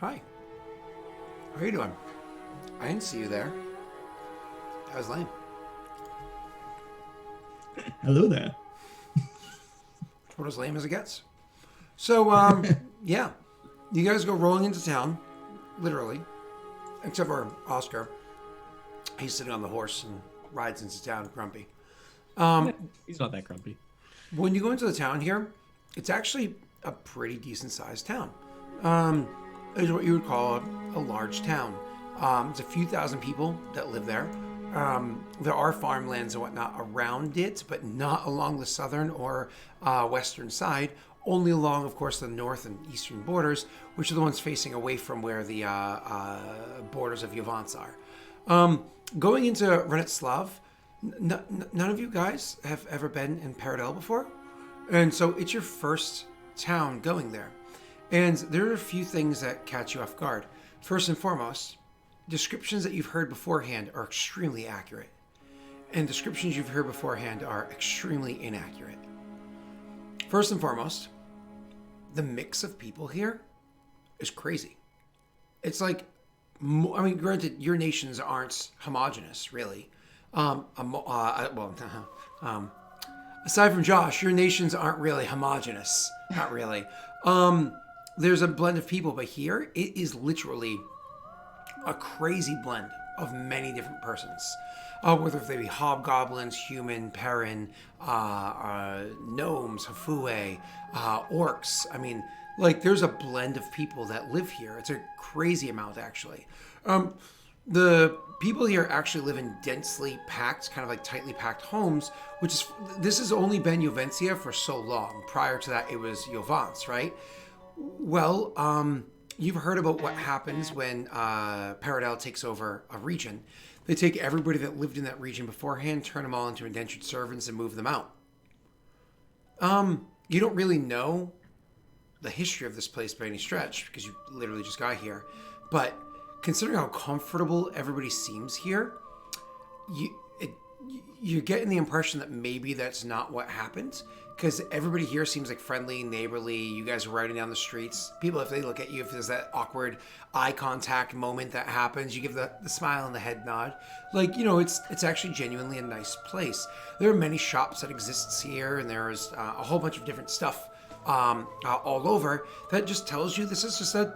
Hi. How are you doing? I didn't see you there. That was lame. Hello there. What as lame as it gets. So, yeah. You guys go rolling into town, literally. Except for Oscar. He's sitting on the horse and rides into town grumpy. He's not that grumpy. When you go into the town here, it's actually a pretty decent sized town. It's what you would call a large town. It's a few thousand people that live there. There are farmlands and whatnot around it, but not along the southern or western side. Only along, of course, the north and eastern borders, which are the ones facing away from where the borders of Yavance are. Going into Renetslav, none of you guys have ever been in Paradel before, and so it's your first town going there. And there are a few things that catch you off guard. First and foremost, descriptions that you've heard beforehand are extremely accurate, and descriptions you've heard beforehand are extremely inaccurate. First and foremost, the mix of people here is crazy. It's like, I mean, granted, your nations aren't homogenous, really. Aside from Josh, your nations aren't really homogenous. Not really. There's a blend of people, but here it is literally a crazy blend of many different persons. Whether they be hobgoblins, human, Perrin, gnomes, Hafue, orcs. I mean, like, there's a blend of people that live here. It's a crazy amount, actually. The people here actually live in densely packed, kind of like tightly packed homes, this has only been Jovencia for so long. Prior to that, it was Jovance, right? Well, you've heard about what happens when Paradel takes over a region. They take everybody that lived in that region beforehand, turn them all into indentured servants, and move them out. You don't really know the history of this place by any stretch, because you literally just got here. But considering how comfortable everybody seems here, you're getting the impression that maybe that's not what happened. Because everybody here seems like friendly, neighborly. You guys are riding down the streets. People, if they look at you, if there's that awkward eye contact moment that happens, you give the smile and the head nod. Like, you know, it's actually genuinely a nice place. There are many shops that exists here, and there's a whole bunch of different stuff all over that just tells you this is just a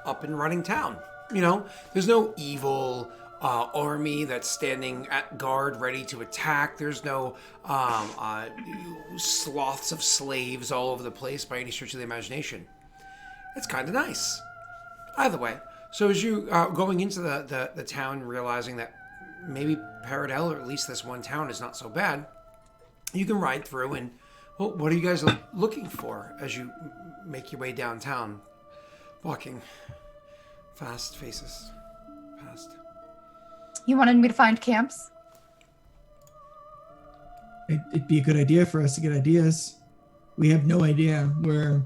up and running town. You know, there's no evil army that's standing at guard ready to attack. There's no sloths of slaves all over the place by any stretch of the imagination. It's kind of nice. Either way, so as you going into the town, realizing that maybe Paradel, or at least this one town, is not so bad, you can ride through and, well, what are you guys looking for as you make your way downtown? Walking fast faces past. You wanted me to find camps? It'd be a good idea for us to get ideas. We have no idea where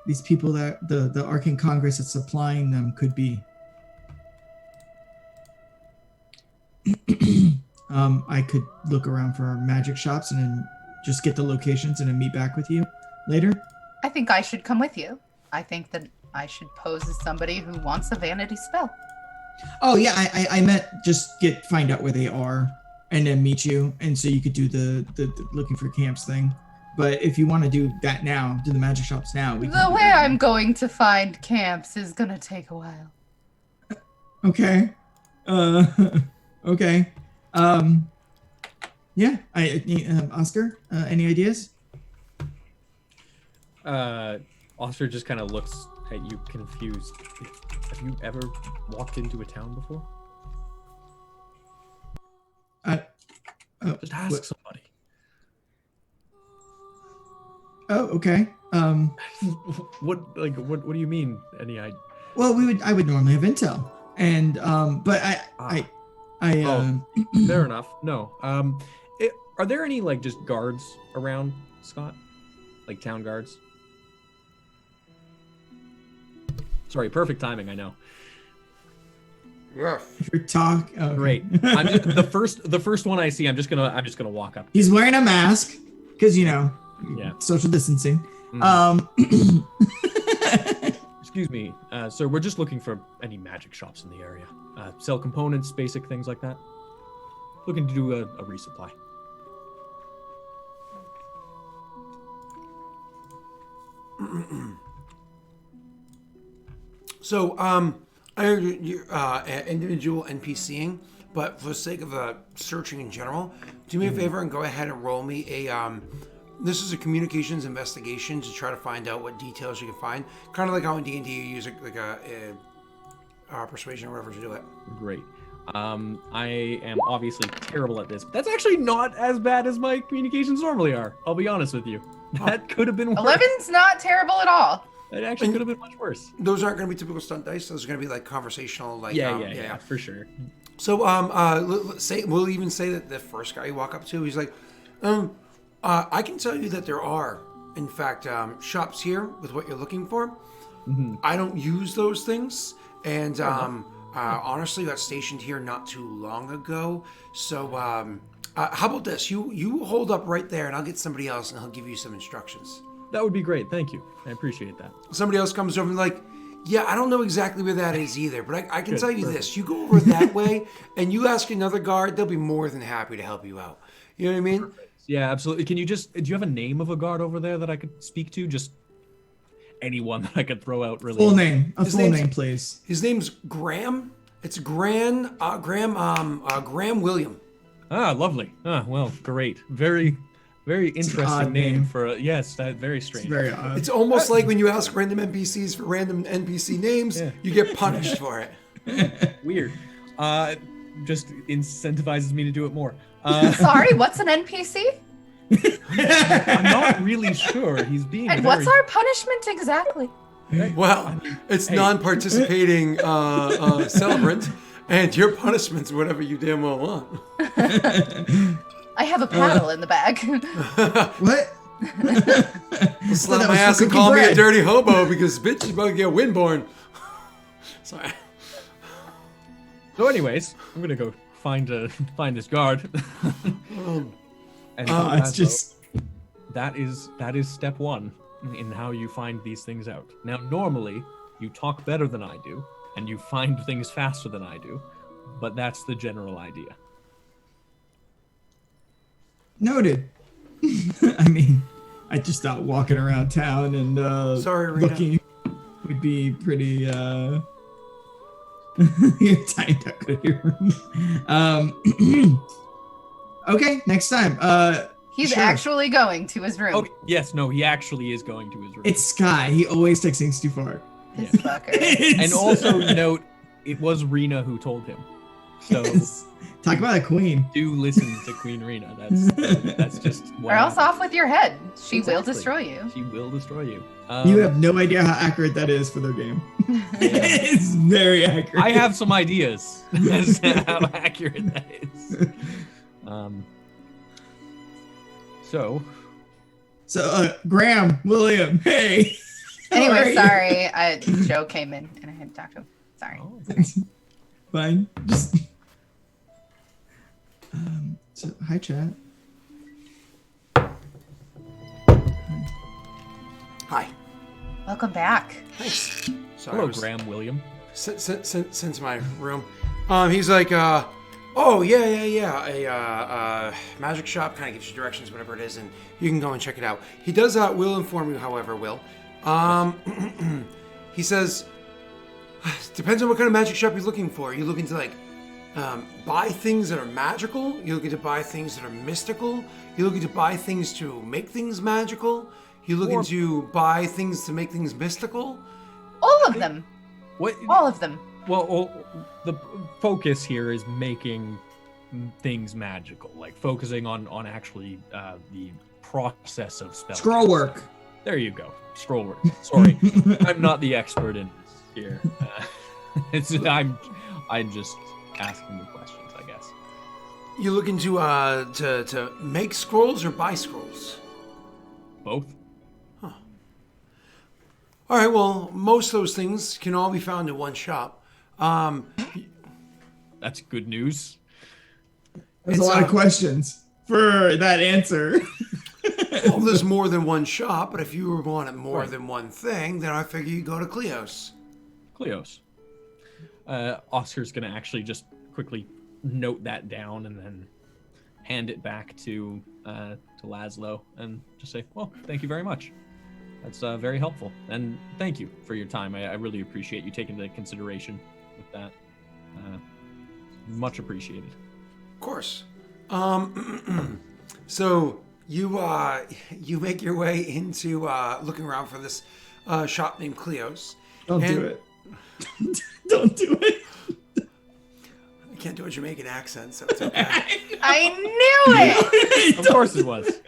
these people that the Arcane Congress that's supplying them could be. I could look around for magic shops and then just get the locations and then meet back with you later. I think I should come with you. I think that I should pose as somebody who wants a vanity spell. Oh yeah, I meant just find out where they are and then meet you, and so you could do the looking for camps thing. But if you want to do that now, do the magic shops now. The way I'm going to find camps is gonna take a while. Okay. Okay. Yeah. Oscar, any ideas? Oscar just kind of looks at you confused. Have you ever walked into a town before? Just ask somebody. Oh, okay. What do you mean? Any idea? Well, I would normally have intel, and but fair enough. No. Are there any like just guards around, Scott? Like town guards? Sorry, perfect timing. I know. Yeah. You're okay. Great. I'm just, the first one I see. I'm just gonna walk up. He's wearing a mask because Yeah. social distancing. Mm-hmm. Excuse me, sir. We're just looking for any magic shops in the area. Sell components, basic things like that. Looking to do a resupply. So, I heard you're individual NPCing, but for the sake of searching in general, do me a favor and go ahead and roll me a. This is a communications investigation to try to find out what details you can find. Kind of like how in D&D you use a persuasion or whatever to do it. Great. I am obviously terrible at this, but that's actually not as bad as my communications normally are. I'll be honest with you. That could have been worse. 11's not terrible at all. It actually could have been much worse. Those aren't going to be typical stunt dice. Those are going to be like conversational, like Yeah, for sure. So we'll even say that the first guy you walk up to, he's like, I can tell you that there are, in fact, shops here with what you're looking for. Mm-hmm. I don't use those things, and honestly, got stationed here not too long ago. So how about this? You hold up right there, and I'll get somebody else, and he'll give you some instructions. That would be great. Thank you. I appreciate that. Somebody else comes over and like, yeah, I don't know exactly where that is either, but I can tell you this. You go over that way, and you ask another guard, they'll be more than happy to help you out. You know what I mean? Perfect. Yeah, absolutely. Do you have a name of a guard over there that I could speak to? Just anyone that I could throw out really. Full name. A full name, please. His name's Graham. It's Graham William. Ah, lovely. Ah, well, great. Very interesting name for yes, that very strange. It's very odd. It's almost like when you ask random NPCs for random NPC names, you get punished for it. Weird. Just incentivizes me to do it more. Sorry, what's an NPC? I'm not really sure. He's being. And what's our punishment exactly? Well, it's non-participating celebrant, and your punishment's whatever you damn well want. I have a paddle in the bag. What? Slap my ass and call me a dirty hobo because bitch is about to get windborne. Sorry. So, anyways, I'm gonna go find this guard. It's just that is step one in how you find these things out. Now, normally you talk better than I do, and you find things faster than I do, but that's the general idea. noted. I mean, I just thought walking around town and Sorry, Rita. looking would be pretty you're tied up to your room. Okay, next time. He's sure. actually going to his room. Oh, yes, no, he actually is going to his room. It's Sky. He always takes things too far. This fucker. And also note, it was Rena who told him. So Talk about a queen. do listen to Queen Rena. That's just what Or else happened. off with your head. She will Exactly. destroy you. She will destroy you. You have no idea how accurate that is for their game. It's very accurate. I have some ideas as to how accurate that is. So Graham, William, hey. How are Anyway, you? sorry. Joe came in and I had to talk to him. Sorry. oh, Fine. Just. So hi, chat. Hi. Welcome back. Thanks. Sorry, hello, I was- Graham William. Since my room. He's like, oh yeah, a magic shop kind of gives you directions, whatever it is, and you can go and check it out. He does will inform you, however, he says, depends on what kind of magic shop you're looking for. You're looking to like buy things that are magical. You're looking to buy things that are mystical. You're looking to buy things to make things magical. You're looking to buy things to make things mystical. All of them. What? All of them. Well, the focus here is making things magical, like focusing on actually the process of spell. Scroll work. There you go. Scroll work. Sorry, I'm not the expert in this here. I'm just asking the questions, I guess. You're looking to make scrolls or buy scrolls? Both. All right, well, most of those things can all be found in one shop. That's good news. There's It's, a lot of questions for that answer. Well, there's more than one shop, but if you were wanting more Right. than one thing, then I figure you go to Cleo's. Cleos. Oscar's gonna actually just quickly note that down and then hand it back to Laszlo and just say, "Well, thank you very much. That's very helpful, and thank you for your time. I really appreciate you taking into consideration with that. Much appreciated." Of course. So you make your way into looking around for this shop named Cleo's. Don't And- do it. Don't do it. I can't do a Jamaican accent, so it's okay. I knew it. Of course it was.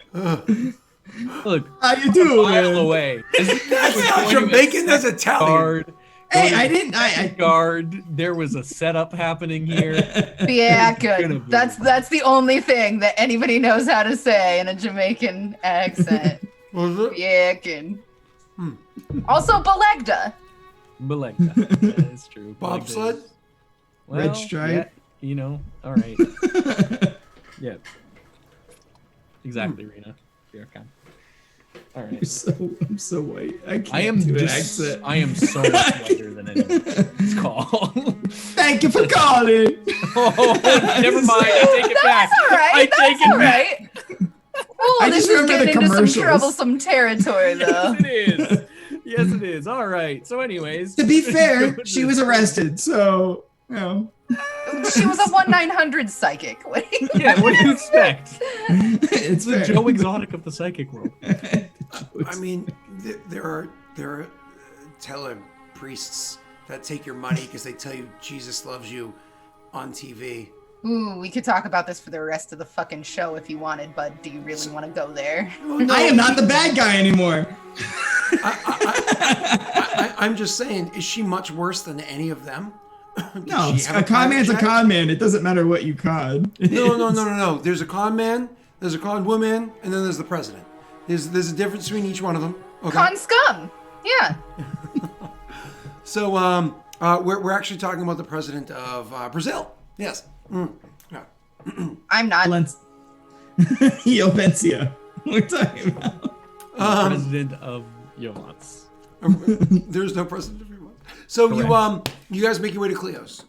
Look, How you doing, mile man? away. That's not Jamaican, that's Italian. Guard. Hey, I didn't. I Guard. There was a setup happening here. Yeah, Gonna good. be- That's the only thing that anybody knows how to say in a Jamaican accent. Was it? Yeah, good. Also, Belegda. Belegda. That is true. Bobsled? Belegda is- Red stripe? Yeah, you know, all right. Yeah. Exactly, Rena. You're kind. All right. I'm so white. I can't I am do an just. accent. I am so much whiter than anyone. It's called. Thank you for calling. Oh, never mind. I take it back. That's all right. I That's take it all back. right. Oh, I this just is remember getting the into some commercials. troublesome territory, though. Yes, it is. Yes, it is. All right. So, anyways. To be fair, she was arrested, so you know. She was a 1-900 psychic. What do you- Yeah. What do you expect? It's The fair. Joe Exotic of the psychic world. I mean, there are tele priests that take your money because they tell you Jesus loves you on TV. Ooh, we could talk about this for the rest of the fucking show if you wanted, but do you really want to go there? I am not the bad guy anymore. I'm just saying, is she much worse than any of them? Did No, she have a con man's a private jet? con man. It doesn't matter what you con. No. There's a con man, there's a con woman, and then there's the president. There's a difference between each one of them. Okay. Con scum. Yeah. So we're actually talking about the president of Brazil. Yes. Yeah. I'm not. Yo, Benzia. We're talking about. President of Yovance. There's no president of everyone. So you guys make your way to Cleo's.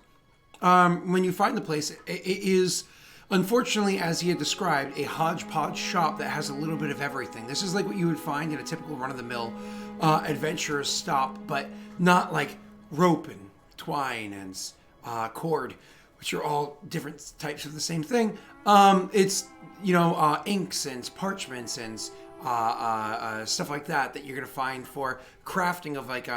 When you find the place, it is, unfortunately, as he had described, a hodgepodge shop that has a little bit of everything. This is like what you would find in a typical run-of-the-mill adventurer's stop, but not like rope and twine and cord, which are all different types of the same thing. It's, inks and parchments and stuff like that you're going to find for crafting of like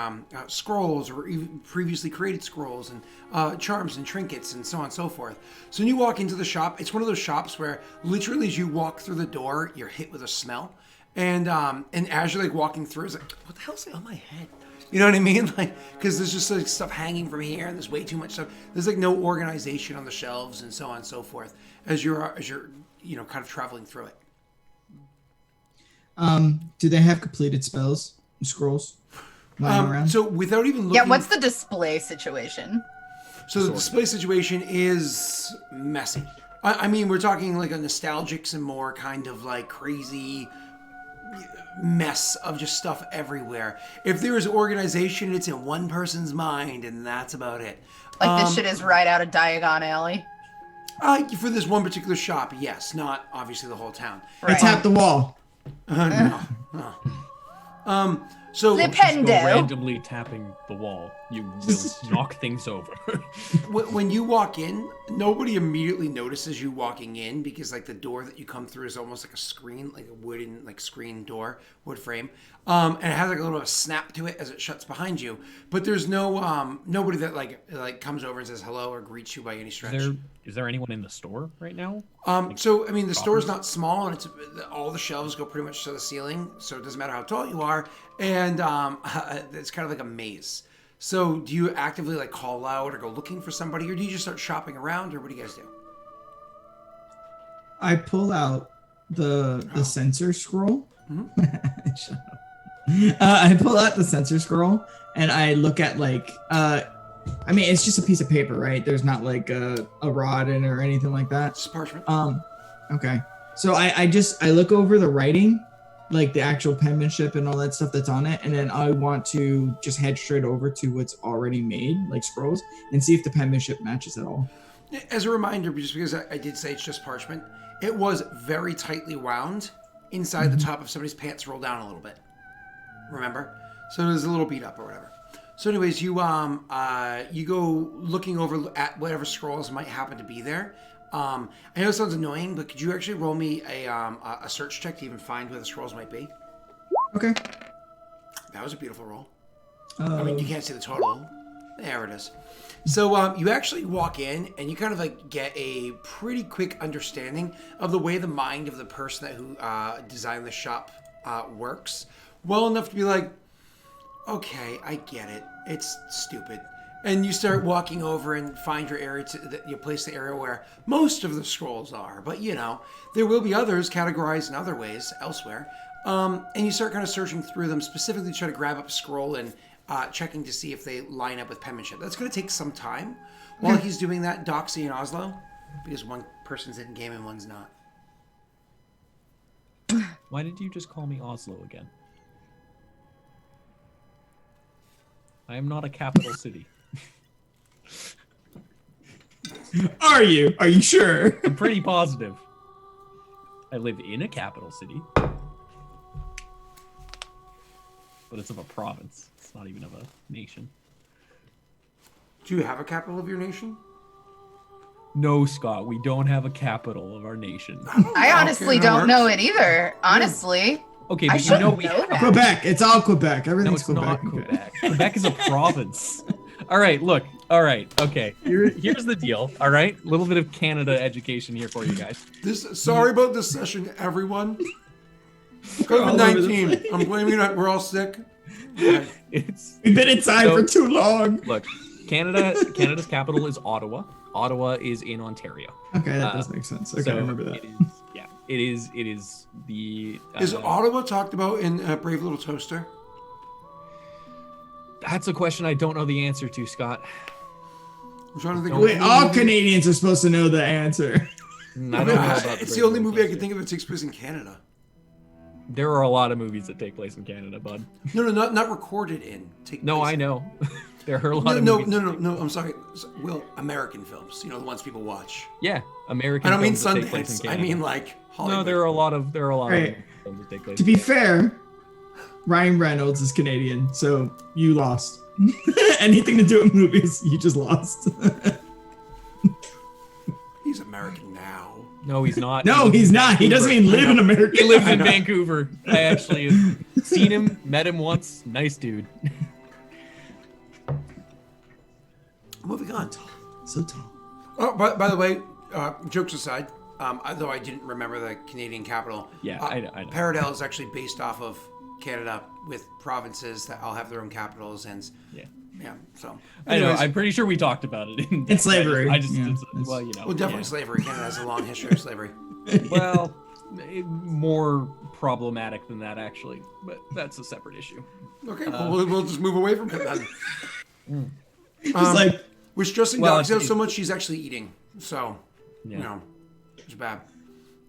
scrolls or even previously created scrolls and charms and trinkets and so on and so forth. So when you walk into the shop, it's one of those shops where literally as you walk through the door, you're hit with a smell. And as you're like walking through, it's like, what the hell's on my head? You know what I mean? Like, because there's just like stuff hanging from here, and there's way too much stuff. There's like no organization on the shelves and so on and so forth as you're kind of traveling through it. Do they have completed spells, scrolls, lying around? So without even looking, Yeah, what's the display situation? so the display situation is messy. I mean, we're talking like a nostalgic and more kind of like crazy mess of just stuff everywhere. If there is organization, it's in one person's mind, and that's about it. Like this shit is right out of Diagon Alley. For this one particular shop, yes, not obviously the whole town. I tapped the wall. No. So The Go Pendo. randomly tapping the wall, you will knock things over. when you walk in, nobody immediately notices you walking in because like the door that you come through is almost like a screen, like a wooden like screen door, wood frame, and it has like a little snap to it as it shuts behind you. But there's no nobody that like comes over and says hello or greets you by any stretch. Is there anyone in the store right now? So I mean, the store's not small, and it's all the shelves go pretty much to the ceiling, so it doesn't matter how tall you are, and it's kind of like a maze. So do you actively like call out or go looking for somebody, or do you just start shopping around, or what do you guys do? I pull out the sensor scroll. Shut up. I pull out the sensor scroll and I look at like I mean, it's just a piece of paper, right? There's not like a rod in it or anything like that. It's parchment. Okay. So I look over the writing like the actual penmanship and all that stuff that's on it, and then I want to just head straight over to what's already made, like scrolls, and see if the penmanship matches at all. As a reminder, just because I did say it's just parchment, it was very tightly wound inside the top of somebody's pants, rolled down a little bit. Remember? So it was a little beat up or whatever. So anyways, you go looking over at whatever scrolls might happen to be there. I know it sounds annoying, but could you actually roll me a search check to even find where the scrolls might be? Okay. That was a beautiful roll. I mean, you can't see the total. There it is. So you actually walk in and you kind of like get a pretty quick understanding of the way the mind of the person who designed the shop works. Well enough to be like, okay, I get it. It's stupid. And you start walking over and find your area, you place the area where most of the scrolls are. But, you know, there will be others categorized in other ways elsewhere. And you start kind of searching through them, specifically to try to grab up a scroll and checking to see if they line up with penmanship. That's going to take some time. While he's doing that, Doxy and Oslo, because one person's in game and one's not. Why did you just call me Oslo again? I am not a capital city. Are you? Are you sure? I'm pretty positive. I live in a capital city. But it's of a province. It's not even of a nation. Do you have a capital of your nation? No, Scott, we don't have a capital of our nation. I honestly don't know it either. Honestly. Okay, I but you should know know we that. have... Quebec. It's all Quebec. No, Everything's it's Quebec. not Quebec. Quebec is a province. All right, look. All right, okay. Here's the deal. All right, a little bit of Canada education here for you guys. Sorry about this session, everyone. COVID-19. I'm blaming it. We're all sick. We've been inside for too long. Look, Canada's capital is Ottawa. Ottawa is in Ontario. Okay, that does make sense. Okay, so I remember that. It is the. Is Ottawa talked about in Brave Little Toaster? That's a question I don't know the answer to, Scott. I'm trying to think. Wait, all Canadians are supposed to know the answer. I don't know about It's the only movie I can think of that takes place in Canada. There are a lot of movies that take place in Canada, bud. No, not recorded in. No, I know. There are a lot of No, movies. no. I'm sorry. Will, American films. You know, the ones people watch. Yeah, American. I don't mean films that take place in Sundance. I Canada. mean like Hollywood. No, there are a lot of Right. films that take place. To be fair, Ryan Reynolds is Canadian, so you lost. Anything to do with movies, you just lost. He's American now. No, he's not. No, he's not. He doesn't even live in America. He lives in Vancouver. I actually have seen him, met him once. Nice dude. Moving on. So tall. Oh, by the way, jokes aside, although I didn't remember the Canadian capital. Yeah, I know. Paradell is actually based off of Canada with provinces that all have their own capitals and yeah. So I know. anyways, I'm pretty sure we talked about it. It's slavery. I just Yeah, well, you know. well, definitely slavery. Canada has a long history of slavery. Well, more problematic than that actually, but that's a separate issue. Okay, well, we'll just move away from it then. Just like We're stressing Well, Doxy out it's- so much she's actually eating. So, Yeah. you know, it's bad.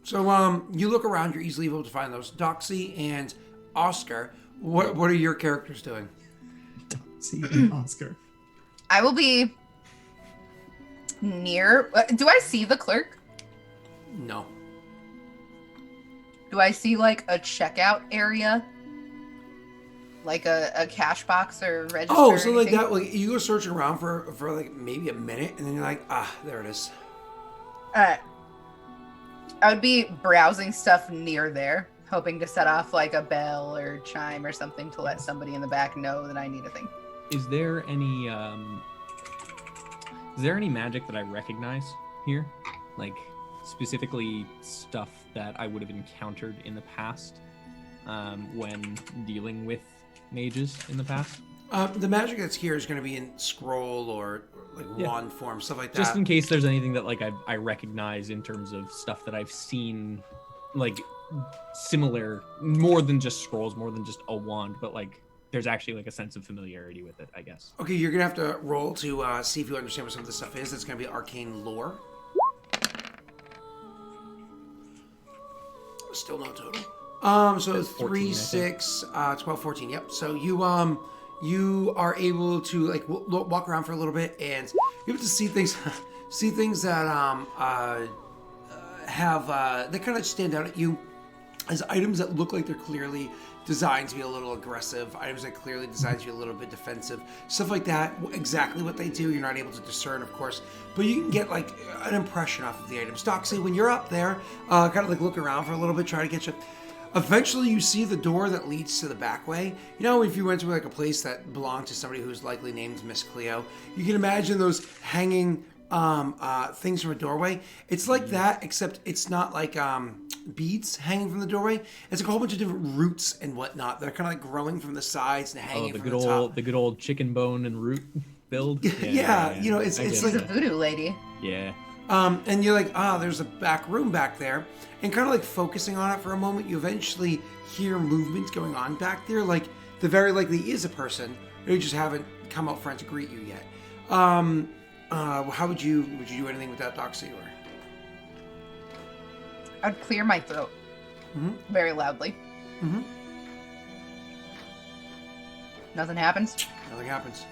So, you look around, you're easily able to find those. Doxy and Oscar, what are your characters doing? see Oscar. I will be near. Do I see the clerk? No. Do I see like a checkout area? Like a cash box or register? Oh, or so like anything? that, like you go searching around for like maybe a minute, and then you're like, there it is. I would be browsing stuff near there, hoping to set off like a bell or chime or something to let somebody in the back know that I need a thing. Is there any magic that I recognize here? Like specifically stuff that I would have encountered in the past when dealing with mages in the past? The magic that's here is going to be in scroll or like wand form, stuff like that. Just in case there's anything that like I recognize in terms of stuff that I've seen, like similar, more than just scrolls, more than just a wand, but like there's actually like a sense of familiarity with it, I guess. Okay, you're going to have to roll to see if you understand what some of this stuff is. It's going to be arcane lore. Still no total. So That's 14, 3, I think. 6, 12, 14. Yep. So you are able to like walk around for a little bit, and you're able to see things, see things that have they kind of stand out at you as items that look like they're clearly designed to be a little aggressive, items that clearly designed to be a little bit defensive, stuff like that. Exactly what they do, you're not able to discern, of course, but you can get like an impression off of the items. Doxy, when you're up there, kind of like look around for a little bit, try to get you. Eventually, you see the door that leads to the back way. You know, if you went to like a place that belonged to somebody who's likely named Miss Cleo, you can imagine those hanging things from a doorway. It's like that, except it's not like beads hanging from the doorway. It's like a whole bunch of different roots and whatnot. They're kind of like growing from the sides and hanging from the top. The good old chicken bone and root build. Yeah, you know, it's She's like a voodoo lady. Yeah. and you're like, there's a back room back there. And kind of like focusing on it for a moment, you eventually hear movement going on back there. Like, there very likely is a person. They just haven't come out front to greet you yet. How would you do anything with that, Doxy? Or I'd clear my throat very loudly. Mm-hmm. Nothing happens. Nothing happens.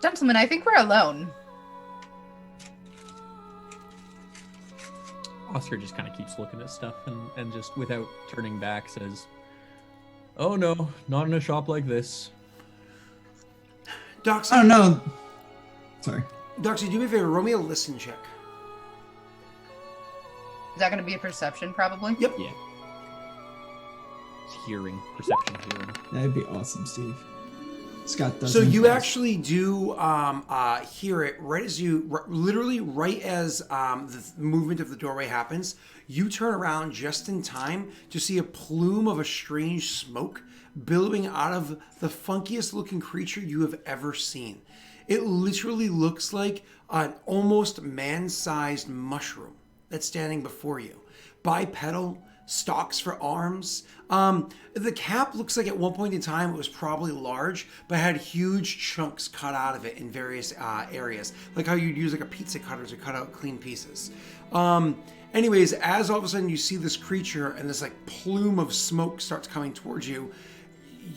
Gentlemen, I think we're alone. Oscar just kind of keeps looking at stuff and just without turning back says, "Oh no, not in a shop like this." Doxy, I don't know. Sorry. Doxy, do me a favor. Roll me a listen check. Is that going to be a perception, probably? Yep. Yeah. It's hearing, perception, hearing. That'd be awesome, Steve. Scott does. So you actually do hear it right as literally right as the movement of the doorway happens. You turn around just in time to see a plume of a strange smoke billowing out of the funkiest looking creature you have ever seen. It literally looks like an almost man-sized mushroom that's standing before you. Bipedal, stalks for arms. The cap looks like at one point in time it was probably large, but had huge chunks cut out of it in various areas, like how you'd use like a pizza cutter to cut out clean pieces. Anyways, as all of a sudden you see this creature and this like plume of smoke starts coming towards you,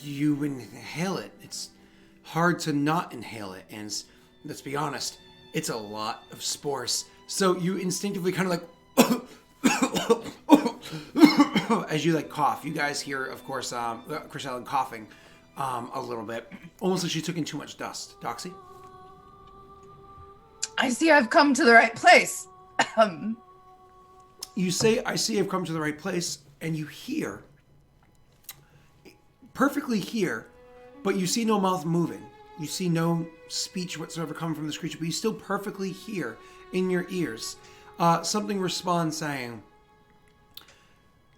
you inhale it. It's hard to not inhale it, and let's be honest, it's a lot of spores. So you instinctively kind of like as you like cough. You guys hear, of course, Chris Ellen coughing a little bit, almost like she took in too much dust. Doxy? I see I've come to the right place. You say, I see I've come to the right place, and you hear, perfectly hear, but you see no mouth moving. You see no speech whatsoever coming from this creature, but you still perfectly hear in your ears something respond saying,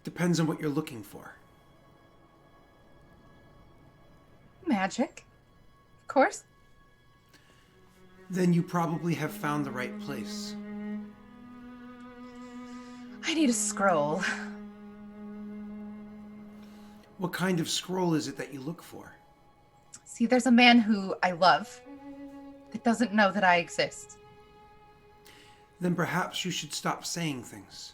depends on what you're looking for. Magic. Of course. Then you probably have found the right place. I need a scroll. What kind of scroll is it that you look for? See, there's a man who I love that doesn't know that I exist. Then perhaps you should stop saying things.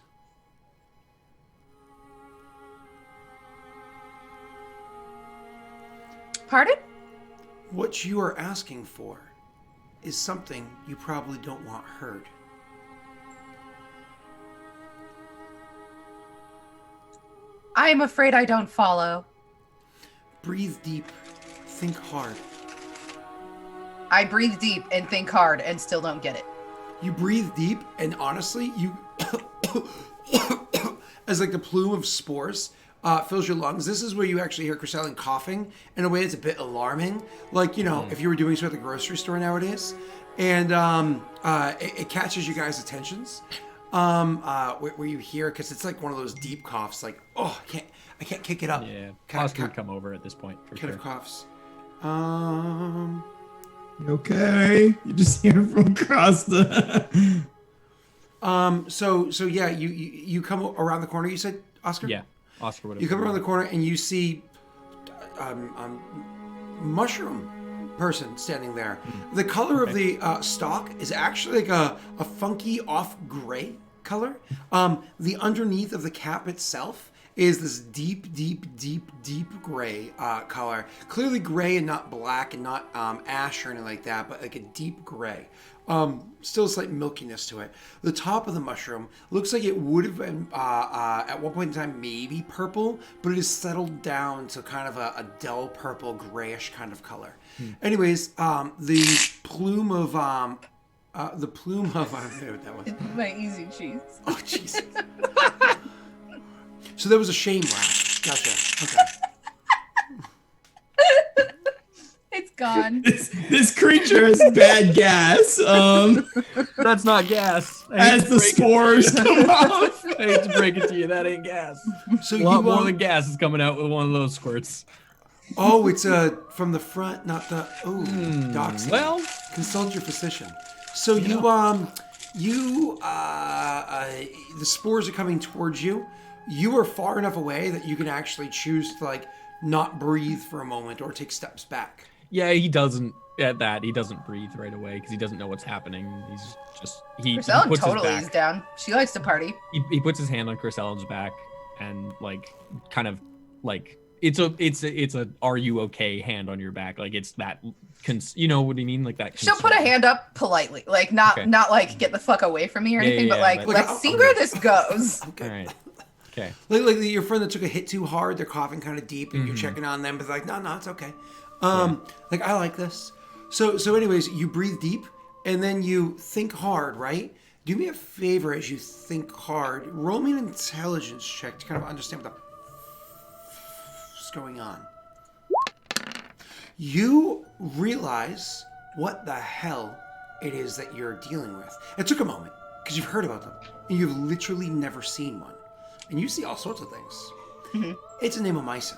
Pardon? What you are asking for is something you probably don't want heard. I'm afraid I don't follow. Breathe deep. Think hard. I breathe deep and think hard and still don't get it. You breathe deep, and honestly, you... as like the plume of spores fills your lungs. This is where you actually hear Chrisellen coughing in a way that's a bit alarming. Like, you know, if you were doing so at the grocery store nowadays. And it catches you guys' attentions. Where you hear, because it's like one of those deep coughs, like, oh, I can't kick it up. Yeah, Kind Oscar would come over at this point for kind sure. of coughs. You okay? You just hear from across the. So yeah, you come around the corner. You said, Oscar? Yeah, Oscar would have. You come around the corner and you see mushroom person standing there. The color of the stalk is actually like a funky off gray. color. The underneath of the cap itself is this deep, deep, deep, deep gray color. Clearly gray and not black and not ash or anything like that, but like a deep gray. Still a slight milkiness to it. The top of the mushroom looks like it would have been at one point in time maybe purple, but it has settled down to kind of a dull purple, grayish kind of color. Anyways, the plume of I don't know what that was. My easy cheese. Oh Jesus! So there was a shame laugh. Gotcha. Okay. It's gone. This creature has bad gas. That's not gas. As the spores come off. I hate to break it to you, that ain't gas. So A lot more than gas is coming out with one of those squirts. Oh, it's from the front, not the doxing. Well, consult your physician. So the spores are coming towards you. You are far enough away that you can actually choose to like not breathe for a moment or take steps back. yeah, he doesn't. At that, he doesn't breathe right away because he doesn't know what's happening. He's just he Chrisellen puts totally his is back. down. She likes to party. He puts his hand on Chrisellen's back and like kind of like it's a are you okay hand on your back, like it's that you know what I mean, like that She'll put a hand up politely, like not like get the fuck away from me or anything, but like let's see where this goes. Okay. All right. Okay. Like your friend that took a hit too hard, they're coughing kind of deep, and you're checking on them, but like, no, it's okay. Like I like this. So anyways, you breathe deep, and then you think hard, right? Do me a favor as you think hard. Roll me an intelligence check to kind of understand what the is going on. You realize what the hell it is that you're dealing with. It took a moment because you've heard about them, and you've literally never seen one. And you see all sorts of things. It's a Nemomycin.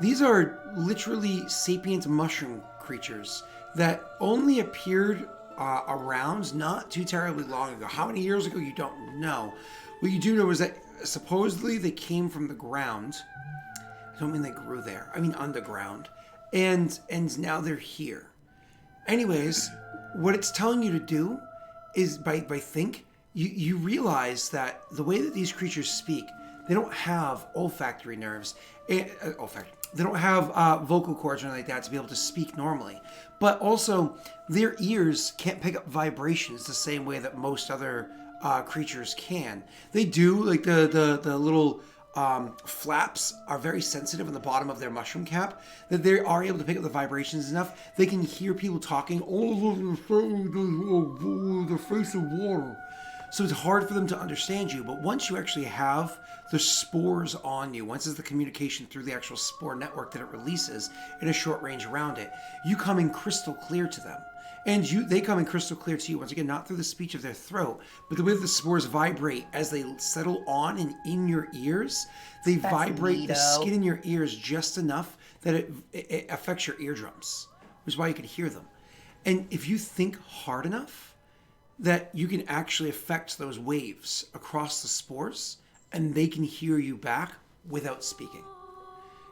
These are literally sapient mushroom creatures that only appeared around not too terribly long ago. How many years ago, you don't know. What you do know is that supposedly they came from the ground. I don't mean they grew there. I mean underground. And now they're here. Anyways, what it's telling you to do is by think, you realize that the way that these creatures speak, they don't have olfactory nerves. They don't have vocal cords or anything like that to be able to speak normally. But also, their ears can't pick up vibrations the same way that most other creatures can. They do, like the little flaps are very sensitive on the bottom of their mushroom cap, that they are able to pick up the vibrations enough. They can hear people talking all over the face of water. So it's hard for them to understand you, but once you actually have the spores on you, once it's the communication through the actual spore network that it releases in a short range around it, you come in crystal clear to them. And they come in crystal clear to you, once again, not through the speech of their throat, but the way that the spores vibrate as they settle on and in your ears. They vibrate the skin in your ears just enough that it affects your eardrums, which is why you can hear them. And if you think hard enough, that you can actually affect those waves across the spores, and they can hear you back without speaking.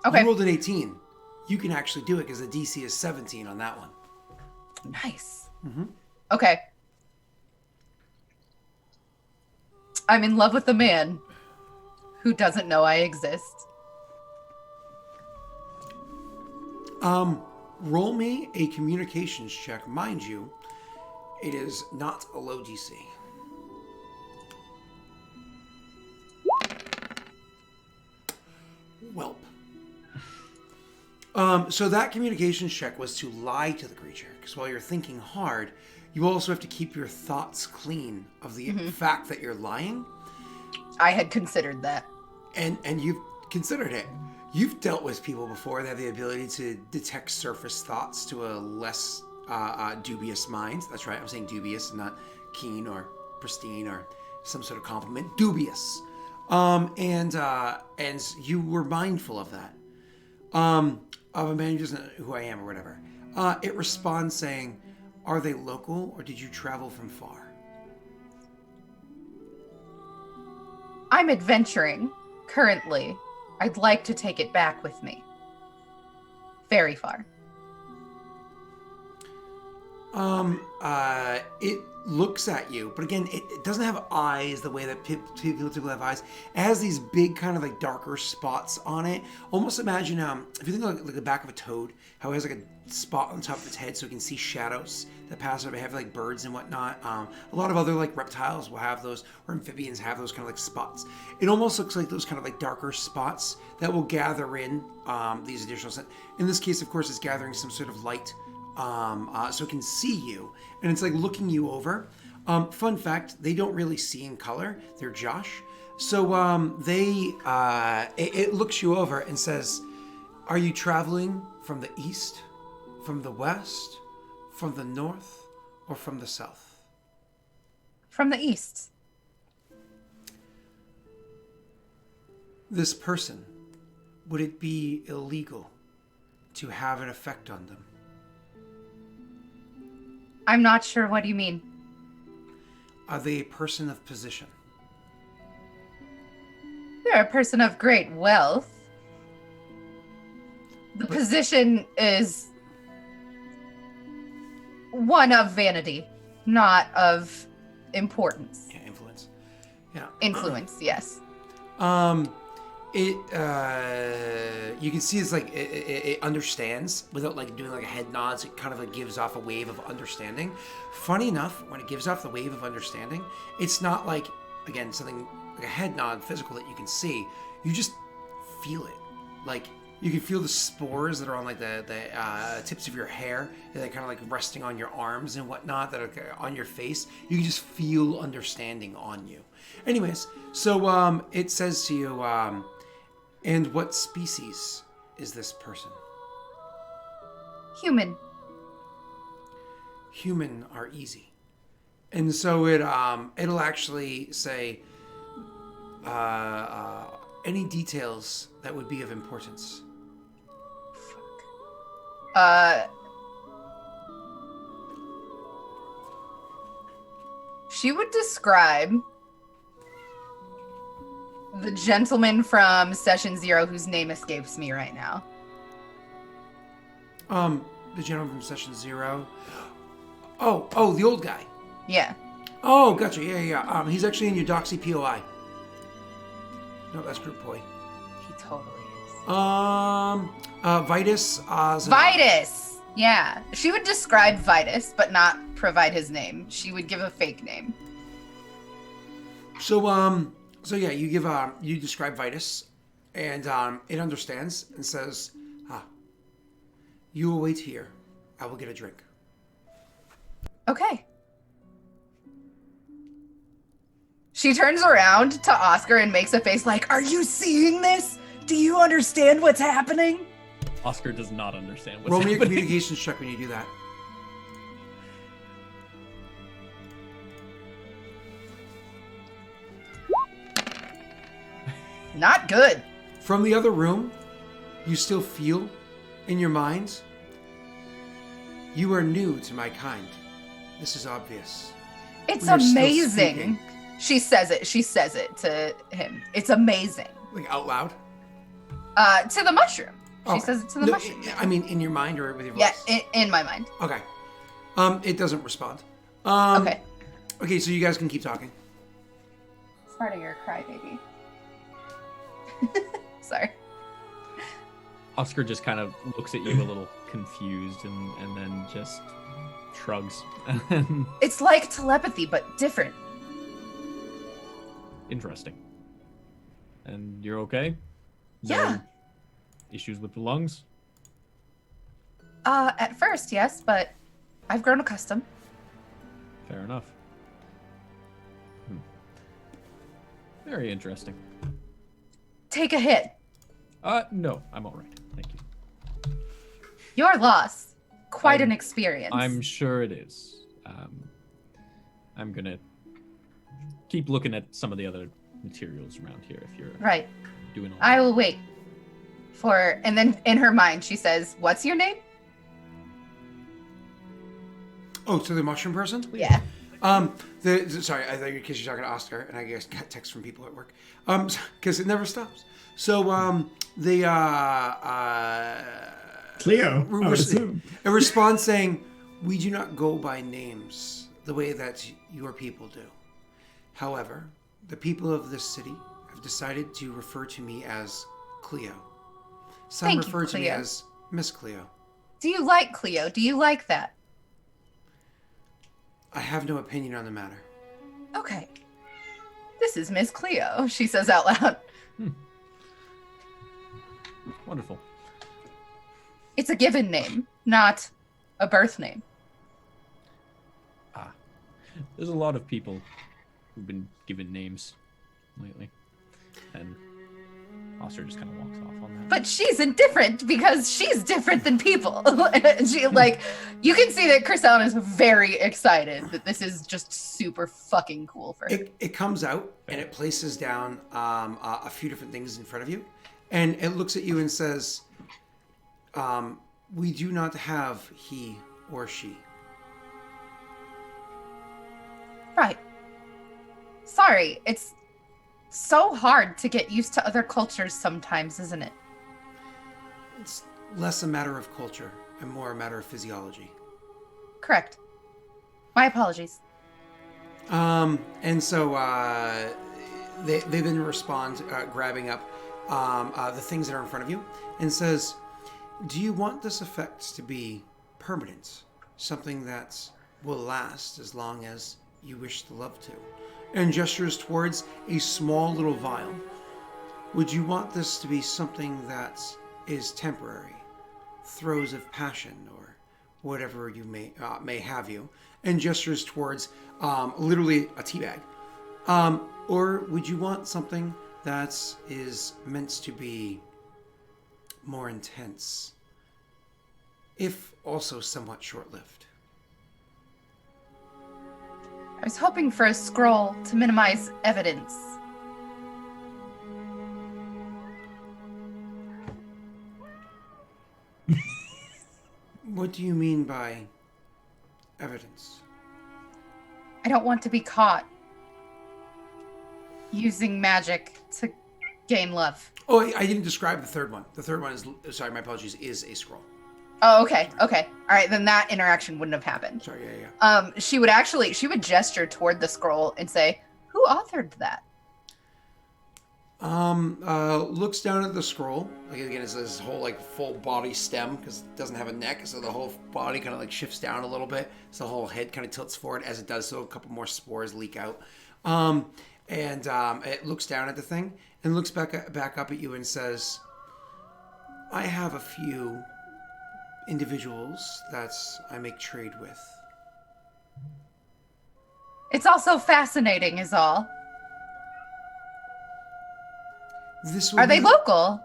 Okay. You rolled an 18. You can actually do it because the DC is 17 on that one. Nice. Okay. I'm in love with the man who doesn't know I exist. Roll me a communications check. Mind you, it is not a low DC. Welp. So that communications check was to lie to the creature, because while you're thinking hard, you also have to keep your thoughts clean of the fact that you're lying. I had considered that. And you've considered it. You've dealt with people before that have the ability to detect surface thoughts to a less dubious mind. That's right, I'm saying dubious, not keen or pristine or some sort of compliment. Dubious. And you were mindful of that. Of a man who doesn't know who I am or whatever. It responds saying, are they local or did you travel from far? I'm adventuring currently. I'd like to take it back with me. Very far. It looks at you, but again, it doesn't have eyes the way that people typically have eyes. It has these big kind of like darker spots on it. Almost imagine, if you think like the back of a toad, how it has like a spot on top of its head so it can see shadows that pass over. They have like birds and whatnot. A lot of other like reptiles will have those, or amphibians have those kind of like spots. It almost looks like those kind of like darker spots that will gather in these additional. In this case, of course, it's gathering some sort of light. So it can see you, and it's like looking you over. Fun fact: they don't really see in color. They're Josh, so it looks you over and says, "Are you traveling from the east, from the west, from the north, or from the south?" From the east. This person, would it be illegal to have an effect on them? I'm not sure what you mean. Are they a person of position? They're a person of great wealth. The position is one of vanity, not of importance. Yeah, influence. Yeah. Influence, yes. You can see it's like it understands without like doing like a head nods. It kind of like gives off a wave of understanding. Funny enough, when it gives off the wave of understanding, it's not like, again, something like a head nod physical that you can see. You just feel it. Like you can feel the spores that are on like the tips of your hair, and they're kind of like resting on your arms and whatnot, that are on your face. You can just feel understanding on you. Anyways, so it says to you, and what species is this person? Human. Human are easy. And so it'll actually say any details that would be of importance. She would describe the gentleman from Session 0 whose name escapes me right now. The gentleman from Session 0. Oh, the old guy. Yeah. Oh, gotcha. Yeah. He's actually in your Doxy POI. No, that's Group Boy. He totally is. Vitus. Vitus! Yeah. She would describe Vitus, but not provide his name. She would give a fake name. So yeah, you describe Vitus, and it understands and says, you will wait here. I will get a drink. Okay. She turns around to Oscar and makes a face like, "Are you seeing this? Do you understand what's happening?" Oscar does not understand what's Roll me a happening. communications check when you do that. Not good. From the other room, you still feel in your mind, you are new to my kind. This is obvious. It's We are still amazing. speaking. She says it to him. It's amazing. Like out loud? To the mushroom. She Okay. says it to the mushroom. I mean, in your mind or with your Yeah, voice? in my mind. Okay. It doesn't respond. Okay. Okay, so you guys can keep talking. Sparta, you're a crybaby. Sorry. Oscar just kind of looks at you a little confused and then just shrugs. It's like telepathy, but different. Interesting. And you're okay? Yeah. No issues with the lungs? At first, yes, but I've grown accustomed. Fair enough. Very interesting. Take a hit. No, I'm all right. Thank you. Your loss. Quite an experience. I'm sure it is. I'm gonna keep looking at some of the other materials around here if you're right. doing all I will wait for, and then in her mind she says, "What's your name?" Oh, so the mushroom person? Yeah. Sorry, I thought because you're talking to Oscar, and I guess got texts from people at work. Because it never stops. So, Cleo. a response saying, We do not go by names the way that your people do. However, the people of this city have decided to refer to me as Cleo. Some Thank you, refer to me Cleo. as Miss Cleo. Do you like Cleo? Do you like that? I have no opinion on the matter. Okay. This is Miss Cleo, she says out loud. Wonderful. It's a given name, not a birth name. There's a lot of people who've been given names lately. And Oster just kind of walks off on that. But she's indifferent because she's different than people. She like, you can see that Chris Allen is very excited that this is just super fucking cool for her. It comes out and it places down a few different things in front of you. And it looks at you and says, we do not have he or she. Right. Sorry, it's so hard to get used to other cultures sometimes, isn't it? It's less a matter of culture and more a matter of physiology. Correct. My apologies. And so they then respond, grabbing up the things that are in front of you, and says, do you want this effect to be permanent? Something that will last as long as you wish the love to? And gestures towards a small little vial. Would you want this to be something that is temporary? Throes of passion or whatever you may have you. And gestures towards literally a tea bag. Or would you want something that is meant to be more intense, if also somewhat short-lived? I was hoping for a scroll to minimize evidence. What do you mean by evidence? I don't want to be caught using magic to gain love. Oh, I didn't describe the third one. The third one is, sorry, my apologies, is a scroll. Oh, okay. All right, then that interaction wouldn't have happened. Sorry, yeah. She would gesture toward the scroll and say, who authored that? Looks down at the scroll. Like, again, it's this whole, like, full body stem, because it doesn't have a neck, so the whole body kind of, like, shifts down a little bit. So the whole head kind of tilts forward. As it does so, a couple more spores leak out. It looks down at the thing, and looks back up at you and says, I have a few individuals that I make trade with. It's also fascinating, is all. Are they local?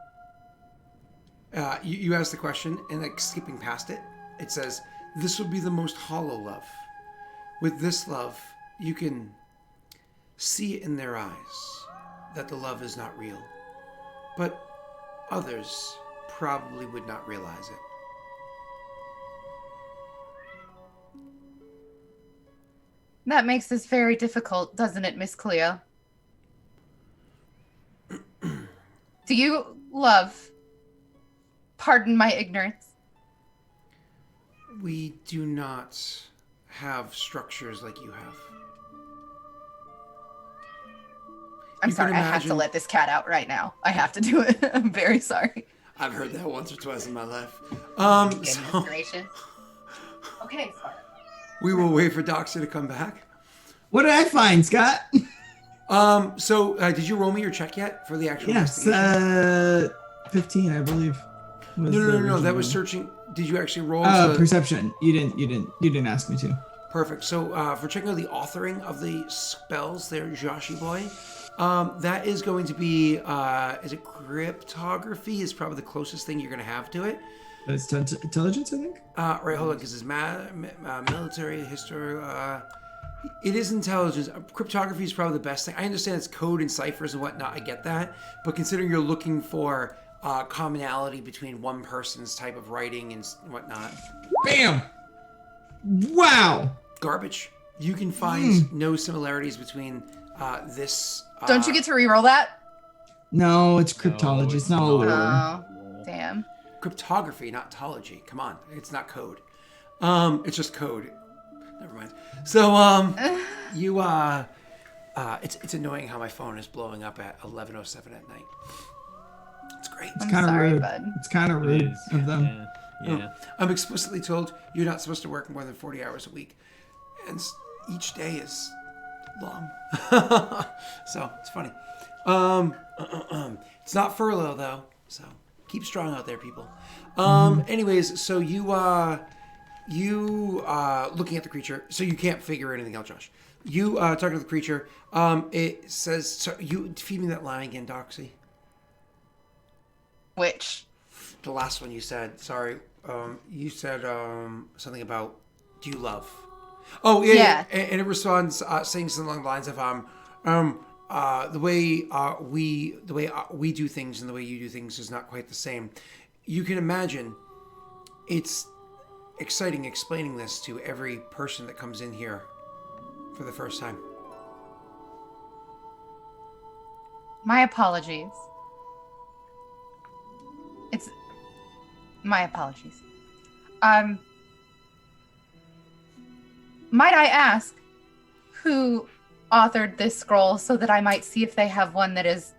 You ask the question, and like skipping past it, it says, this will be the most hollow love. With this love, you can see it in their eyes that the love is not real. But others probably would not realize it. That makes this very difficult, doesn't it, Miss Cleo? Do you love? Pardon my ignorance. We do not have structures like you have. I'm You can sorry, I have to imagine- let this cat out right now. I have to do it. I'm very sorry. I've heard that once or twice in my life. Goodness So gracious. Okay, sorry. we will wait for Doxy to come back. What did I find, Scott? Did you roll me your check yet for the actual Yes, investigation? 15, I believe. was the No. That original was one. searching. Did you actually roll? Oh, to- perception. You didn't ask me to. Perfect. So for checking out the authoring of the spells there, Joshi boy, that is going to be, is it cryptography is probably the closest thing you're going to have to it. But it's intelligence, I think. Right, hold on, because it's military history. It is intelligence. Cryptography is probably the best thing. I understand it's code and ciphers and whatnot. I get that. But considering you're looking for commonality between one person's type of writing and whatnot. Bam! Wow! Garbage. You can find no similarities between this. Don't you get to re-roll that? No, it's cryptology. It's not a lore. Oh, damn. Cryptography, not tology. Come on. It's not code. It's just code. Never mind. So, you, it's annoying how my phone is blowing up at 11:07 at night. It's great. It's I'm kind of sorry, rude. bud. It's kind of It rude is, of them. Yeah. I'm explicitly told you're not supposed to work more than 40 hours a week. And each day is long. So, it's funny. It's not furlough, though. So, keep strong out there, people. Anyways, so you looking at the creature, so you can't figure anything out, Josh. You talking to the creature. It says, so you feed me that line again, Doxy. Which? The last one you said. Sorry. You said something about, do you love? Oh yeah. And it responds saying something along the lines of the way we do things and the way you do things is not quite the same. You can imagine it's exciting explaining this to every person that comes in here for the first time. My apologies. It's my apologies. Might I ask who authored this scroll so that I might see if they have one that is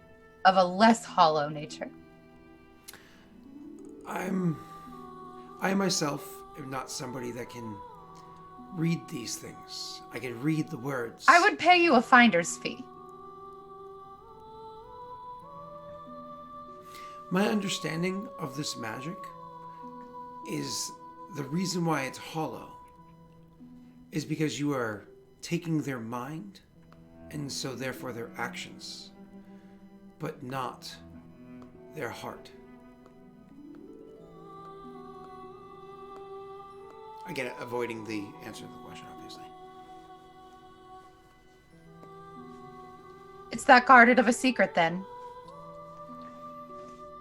of a less hollow nature? I myself am not somebody that can read these things. I can read the words. I would pay you a finder's fee. My understanding of this magic is the reason why it's hollow is because you are taking their mind and so therefore their actions, but not their heart. Again, avoiding the answer to the question, obviously. It's that guarded of a secret, then.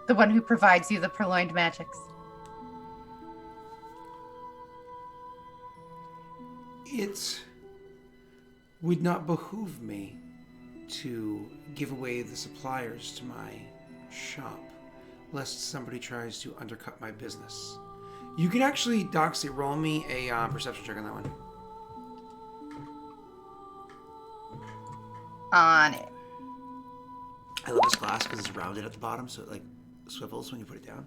The one who provides you the purloined magics. It would not behoove me to give away the suppliers to my shop, lest somebody tries to undercut my business. You can actually, Doxy, roll me a perception check on that one. On it. I love this glass because it's rounded at the bottom, so it like swivels when you put it down.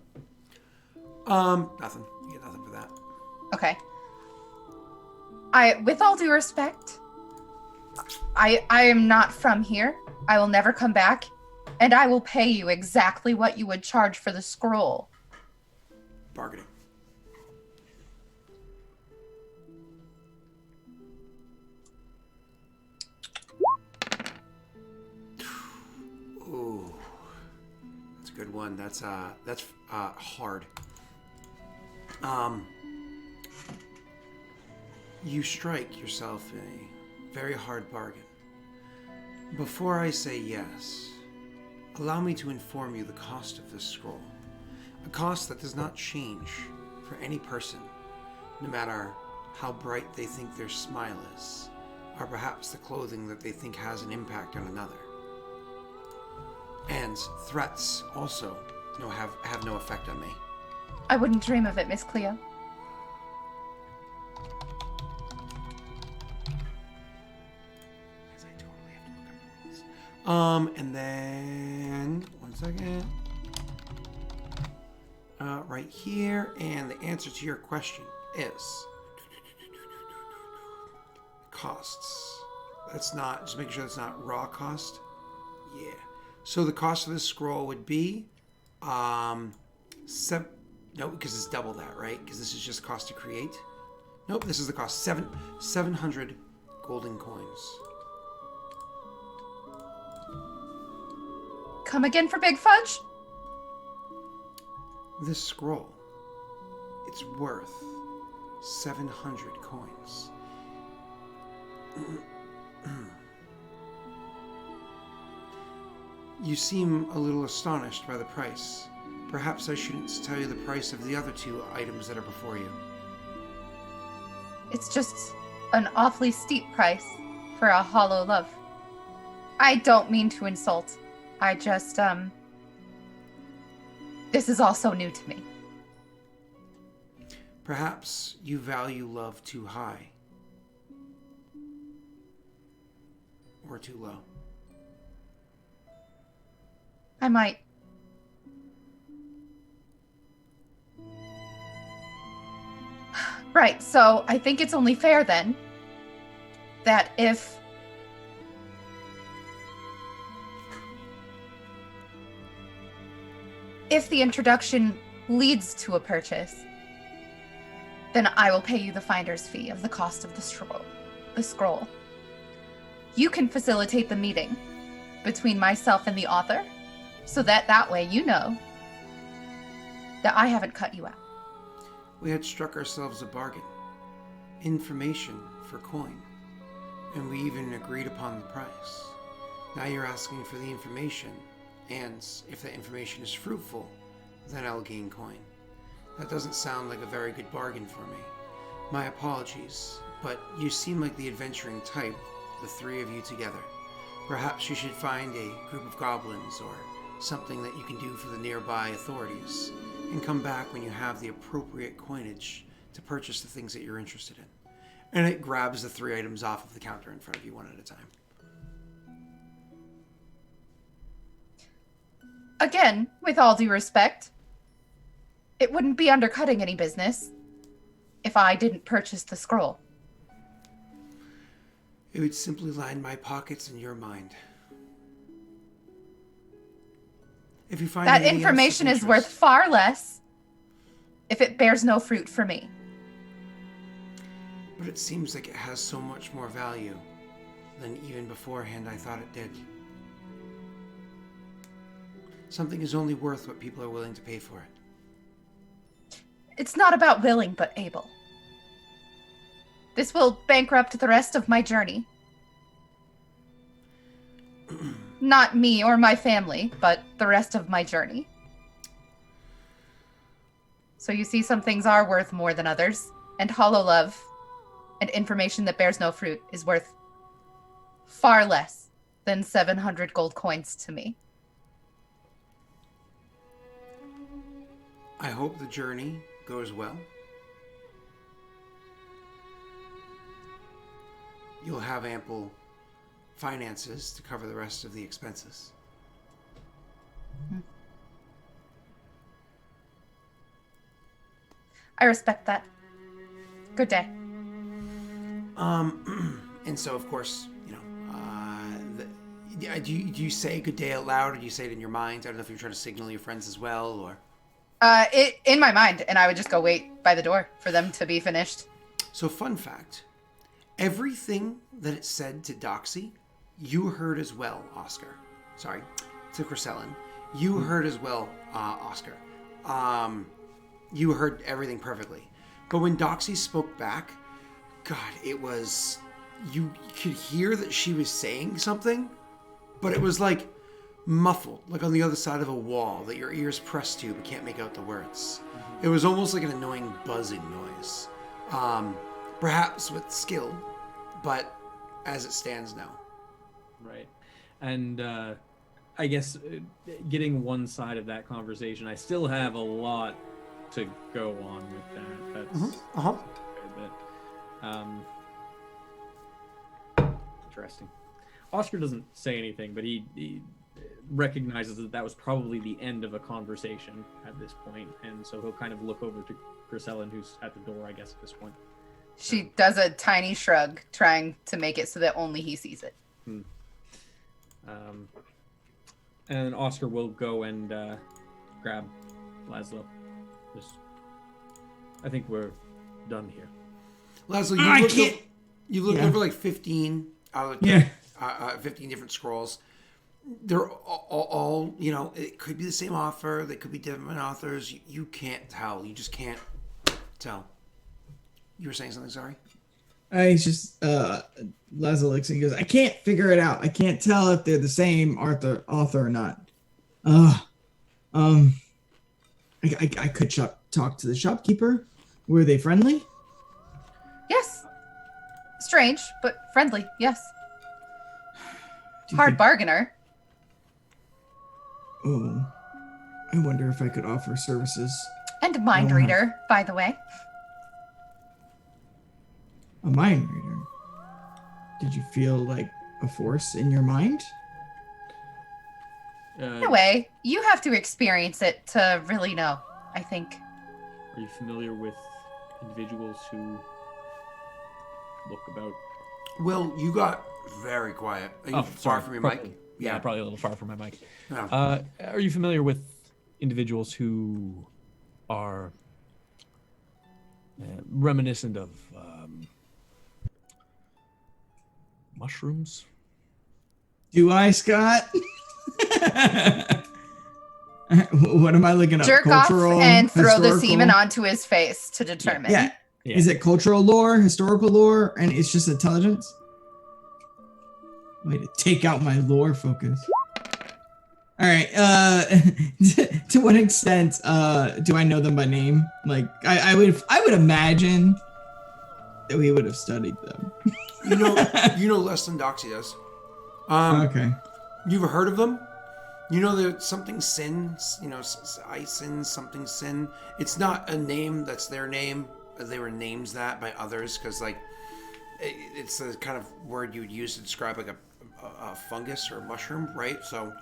Nothing. You get nothing for that. Okay. With all due respect, I am not from here. I will never come back, and I will pay you exactly what you would charge for the scroll. Bargaining. Ooh, that's a good one. That's hard. You strike yourself a very hard bargain. Before I say yes, allow me to inform you the cost of this scroll. A cost that does not change for any person, no matter how bright they think their smile is, or perhaps the clothing that they think has an impact on another. And threats also have no effect on me. I wouldn't dream of it, Miss Cleo. Because I totally have to look up the rules. And then 1 second. Right here, and the answer to your question is costs. That's not, just make sure that's not raw cost. Yeah. So the cost of this scroll would be, no, because it's double that, right? Because this is just cost to create. Nope, this is the cost, 700 golden coins. Come again for Big Fudge? This scroll, it's worth 700 coins. You seem a little astonished by the price. Perhaps I shouldn't tell you the price of the other 2 items that are before you. It's just an awfully steep price for a hollow love. I don't mean to insult. I just, this is all so new to me. Perhaps you value love too high. Or too low. I might. Right, so I think it's only fair then that if the introduction leads to a purchase, then I will pay you the finder's fee of the cost of the scroll. You can facilitate the meeting between myself and the author, so that way you know that I haven't cut you out. We had struck ourselves a bargain. Information for coin. And we even agreed upon the price. Now you're asking for the information, and if that information is fruitful, then I'll gain coin. That doesn't sound like a very good bargain for me. My apologies, but you seem like the adventuring type, the three of you together. Perhaps you should find a group of goblins or something that you can do for the nearby authorities, and come back when you have the appropriate coinage to purchase the things that you're interested in. And it grabs the 3 items off of the counter in front of you one at a time. Again, with all due respect, it wouldn't be undercutting any business if I didn't purchase the scroll. It would simply line my pockets and your mind. If you find That anything else of information is worth interest- far less if it bears no fruit for me. But it seems like it has so much more value than even beforehand I thought it did. Something is only worth what people are willing to pay for it. It's not about willing, but able. This will bankrupt the rest of my journey. Not me or my family, but the rest of my journey. So you see, some things are worth more than others, and hollow love and information that bears no fruit is worth far less than 700 gold coins to me. I hope the journey goes well. You'll have ample finances to cover the rest of the expenses. I respect that. Good day. And so of course, do you say good day out loud, or do you say it in your mind? I don't know if you're trying to signal your friends as well, or... In my mind, and I would just go wait by the door for them to be finished. So fun fact, everything that it said to Doxy, you heard as well, Oscar. Sorry, to Crescellin. You heard as well, Oscar. You heard everything perfectly. But when Doxy spoke back, God, it was... You could hear that she was saying something, but it was like muffled, like on the other side of a wall that your ears press to but can't make out the words. It was almost like an annoying buzzing noise. Perhaps with skill, but as it stands now. Right. And I guess getting one side of that conversation, I still have a lot to go on with that. That's a fair bit. Interesting. Oscar doesn't say anything, but he recognizes that was probably the end of a conversation at this point, and so he'll kind of look over to Crescellin, who's at the door, I guess, at this point. She does a tiny shrug, trying to make it so that only he sees it. And Oscar will go and grab Laszlo. I think we're done here. Laszlo, you looked over like 15 15 different scrolls. They're all, it could be the same author. They could be different authors. You can't tell. You just can't tell. You were saying something, sorry? He's just, Laszlo looks and goes, I can't figure it out. I can't tell if they're the same author or not. I could talk to the shopkeeper. Were they friendly? Yes. Strange, but friendly, yes. Do you Hard think- bargainer. Oh, I wonder if I could offer services. And mind reader, by the way. A mind reader. Did you feel like a force in your mind? In a way, you have to experience it to really know, I think. Are you familiar with individuals who look about... Will, you got very quiet. Are you far from your mic? Yeah, probably a little far from my mic. Yeah. Are you familiar with individuals who are reminiscent of mushrooms? Do I, Scott? What am I looking up? Jerk off Cultural, and throw the historical? semen onto his face to determine. Yeah. Yeah. Is it cultural lore, historical lore, and it's just intelligence? Way to take out my lore focus. All right. To what extent do I know them by name? Like, I would imagine that we would have studied them. You know less than Doxy does. Okay. You've heard of them? You know that something sin, Ison, something sin. It's not a name that's their name. They were names that by others because, like, it's the kind of word you would use to describe, like, a fungus or a mushroom, right? So,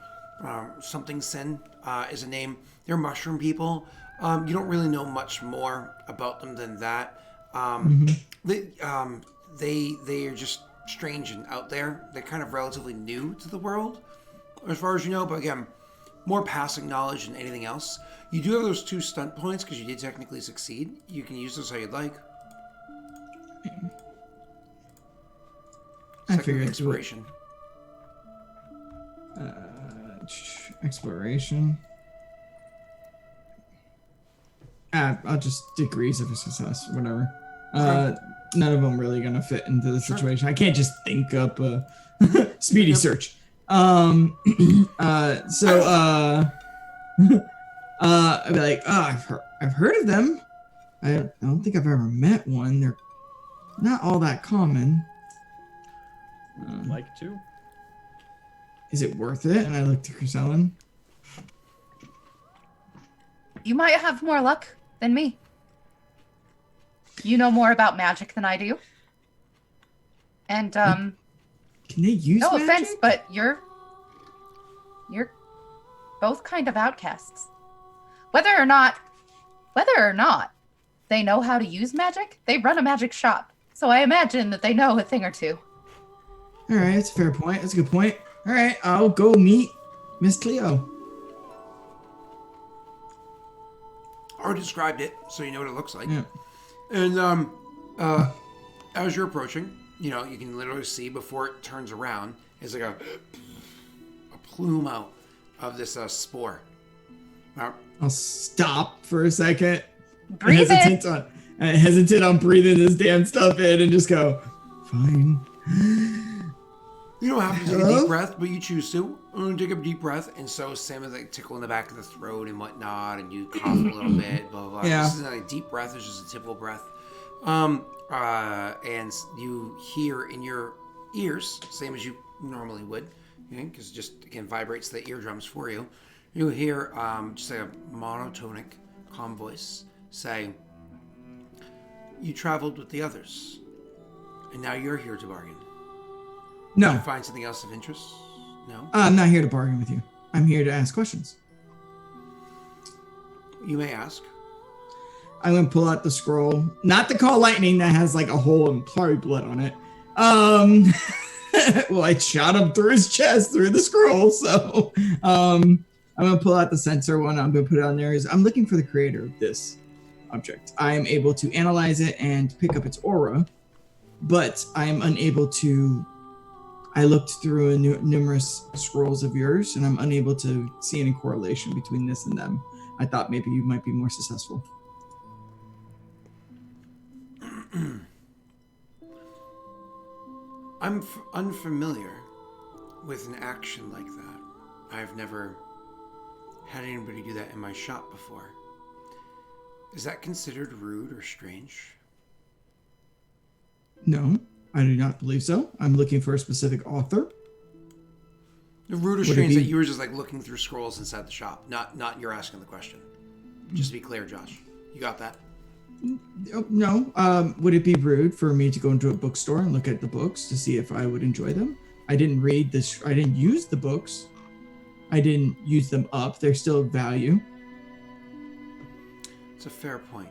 something sin is a name. They're mushroom people. You don't really know much more about them than that. They are just strange and out there. They're kind of relatively new to the world, as far as you know, but again, more passing knowledge than anything else. You do have those 2 stunt points because you did technically succeed. You can use those how you'd like. I figured exploration. Exploration. I'll just degrees of success, whatever. None of them really gonna fit into the situation. I can't just think up a speedy search. I'd be like, I've heard of them. I don't think I've ever met one. They're not all that common. Like to? Is it worth it? And I look to Chrysalin. You might have more luck than me. You know more about magic than I do. And, Can they use no magic? offense, but you're both kind of outcasts. Whether or not they know how to use magic, they run a magic shop. So I imagine that they know a thing or two. All right, that's a fair point. That's a good point. All right, I'll go meet Miss Cleo. I already described it, so you know what it looks like. Yeah. And as you're approaching, you can literally see before it turns around, it's like a plume out of this spore. Now, I'll stop for a second. Breathe it. Hesitant on breathing this damn stuff in and just go, fine. you don't have to take a deep breath, but you choose to. Take a deep breath, and so same with like tickle in the back of the throat and whatnot, and you cough a little bit, blah, blah, blah. Yeah. This isn't a deep breath, it's just a typical breath. And you hear in your ears, same as you normally would, because it just, again, vibrates the eardrums for you. You hear just like a monotonic, calm voice say, you traveled with the others, and now you're here to bargain. No. Did you find something else of interest? No? I'm not here to bargain with you. I'm here to ask questions. You may ask. I'm going to pull out the scroll. Not the call lightning that has like a hole and probably blood on it. Well, I shot him through his chest through the scroll. So I'm going to pull out the sensor one. I'm going to put it on there. I'm looking for the creator of this object. I am able to analyze it and pick up its aura, but I am unable to. I looked through numerous scrolls of yours, and I'm unable to see any correlation between this and them. I thought maybe you might be more successful. I'm unfamiliar with an action like that. I've never had anybody do that in my shop before. Is that considered rude or strange? No, I do not believe so. I'm looking for a specific author. The rude or strange that you were just like looking through scrolls inside the shop, not you're asking the question. Just to be clear, Josh. You got that? No. Would it be rude for me to go into a bookstore and look at the books to see if I would enjoy them? I didn't read this. I didn't use the books. I didn't use them up. They're still of value. It's a fair point.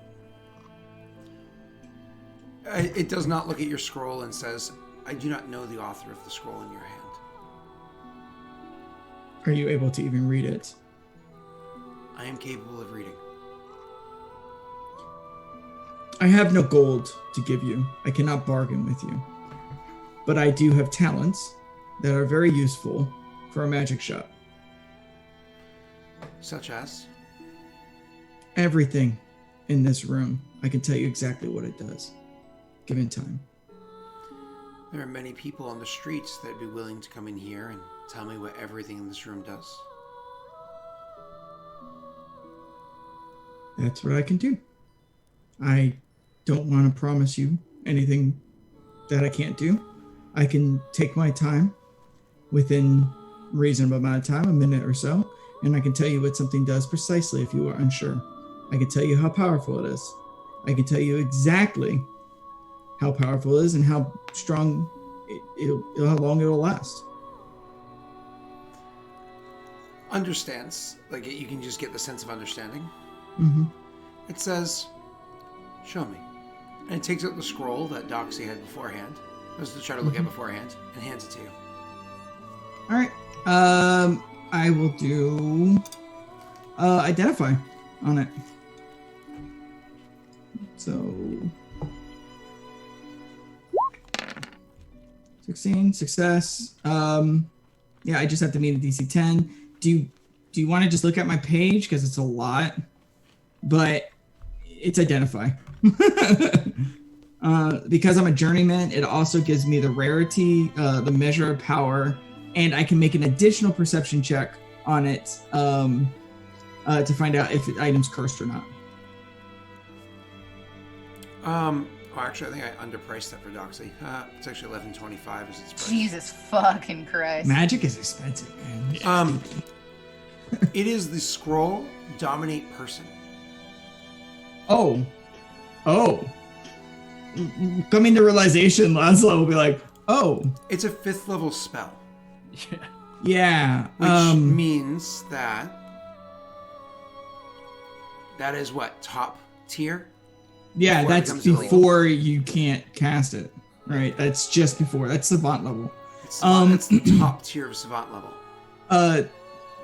It does not look at your scroll and says, I do not know the author of the scroll in your hand. Are you able to even read it? I am capable of reading. I have no gold to give you. I cannot bargain with you. But I do have talents that are very useful for a magic shop. Such as? Everything in this room, I can tell you exactly what it does, given time. There are many people on the streets that would be willing to come in here and tell me what everything in this room does. That's what I can do. I don't want to promise you anything that I can't do. I can take my time within a reasonable amount of time, a minute or so, and I can tell you what something does precisely if you are unsure. I can tell you how powerful it is. I can tell you exactly how powerful it is and how strong, how long it'll last. Understands. Like, you can just get the sense of understanding. Mm-hmm. It says, show me. And it takes out the scroll that Doxy had beforehand. Was to try to look at beforehand, and hands it to you. All right. I will do identify on it. So 16 success. Yeah, I just have to meet a DC 10. Do you want to just look at my page because it's a lot, but it's identify. Because I'm a journeyman, it also gives me the rarity, the measure of power, and I can make an additional perception check on it to find out if the item's cursed or not. Actually, I think I underpriced that for Doxy. It's actually $11.25 is its price. Jesus fucking Christ. Magic is expensive, man. It is the scroll dominate person. Oh. Coming to realization, Laszlo will be like, oh. It's a 5th level spell. Yeah. Which means that is what? Top tier? Yeah, Before it that's becomes illegal. before you can't cast it. Right? That's just before. That's savant level. It's the top tier of savant level.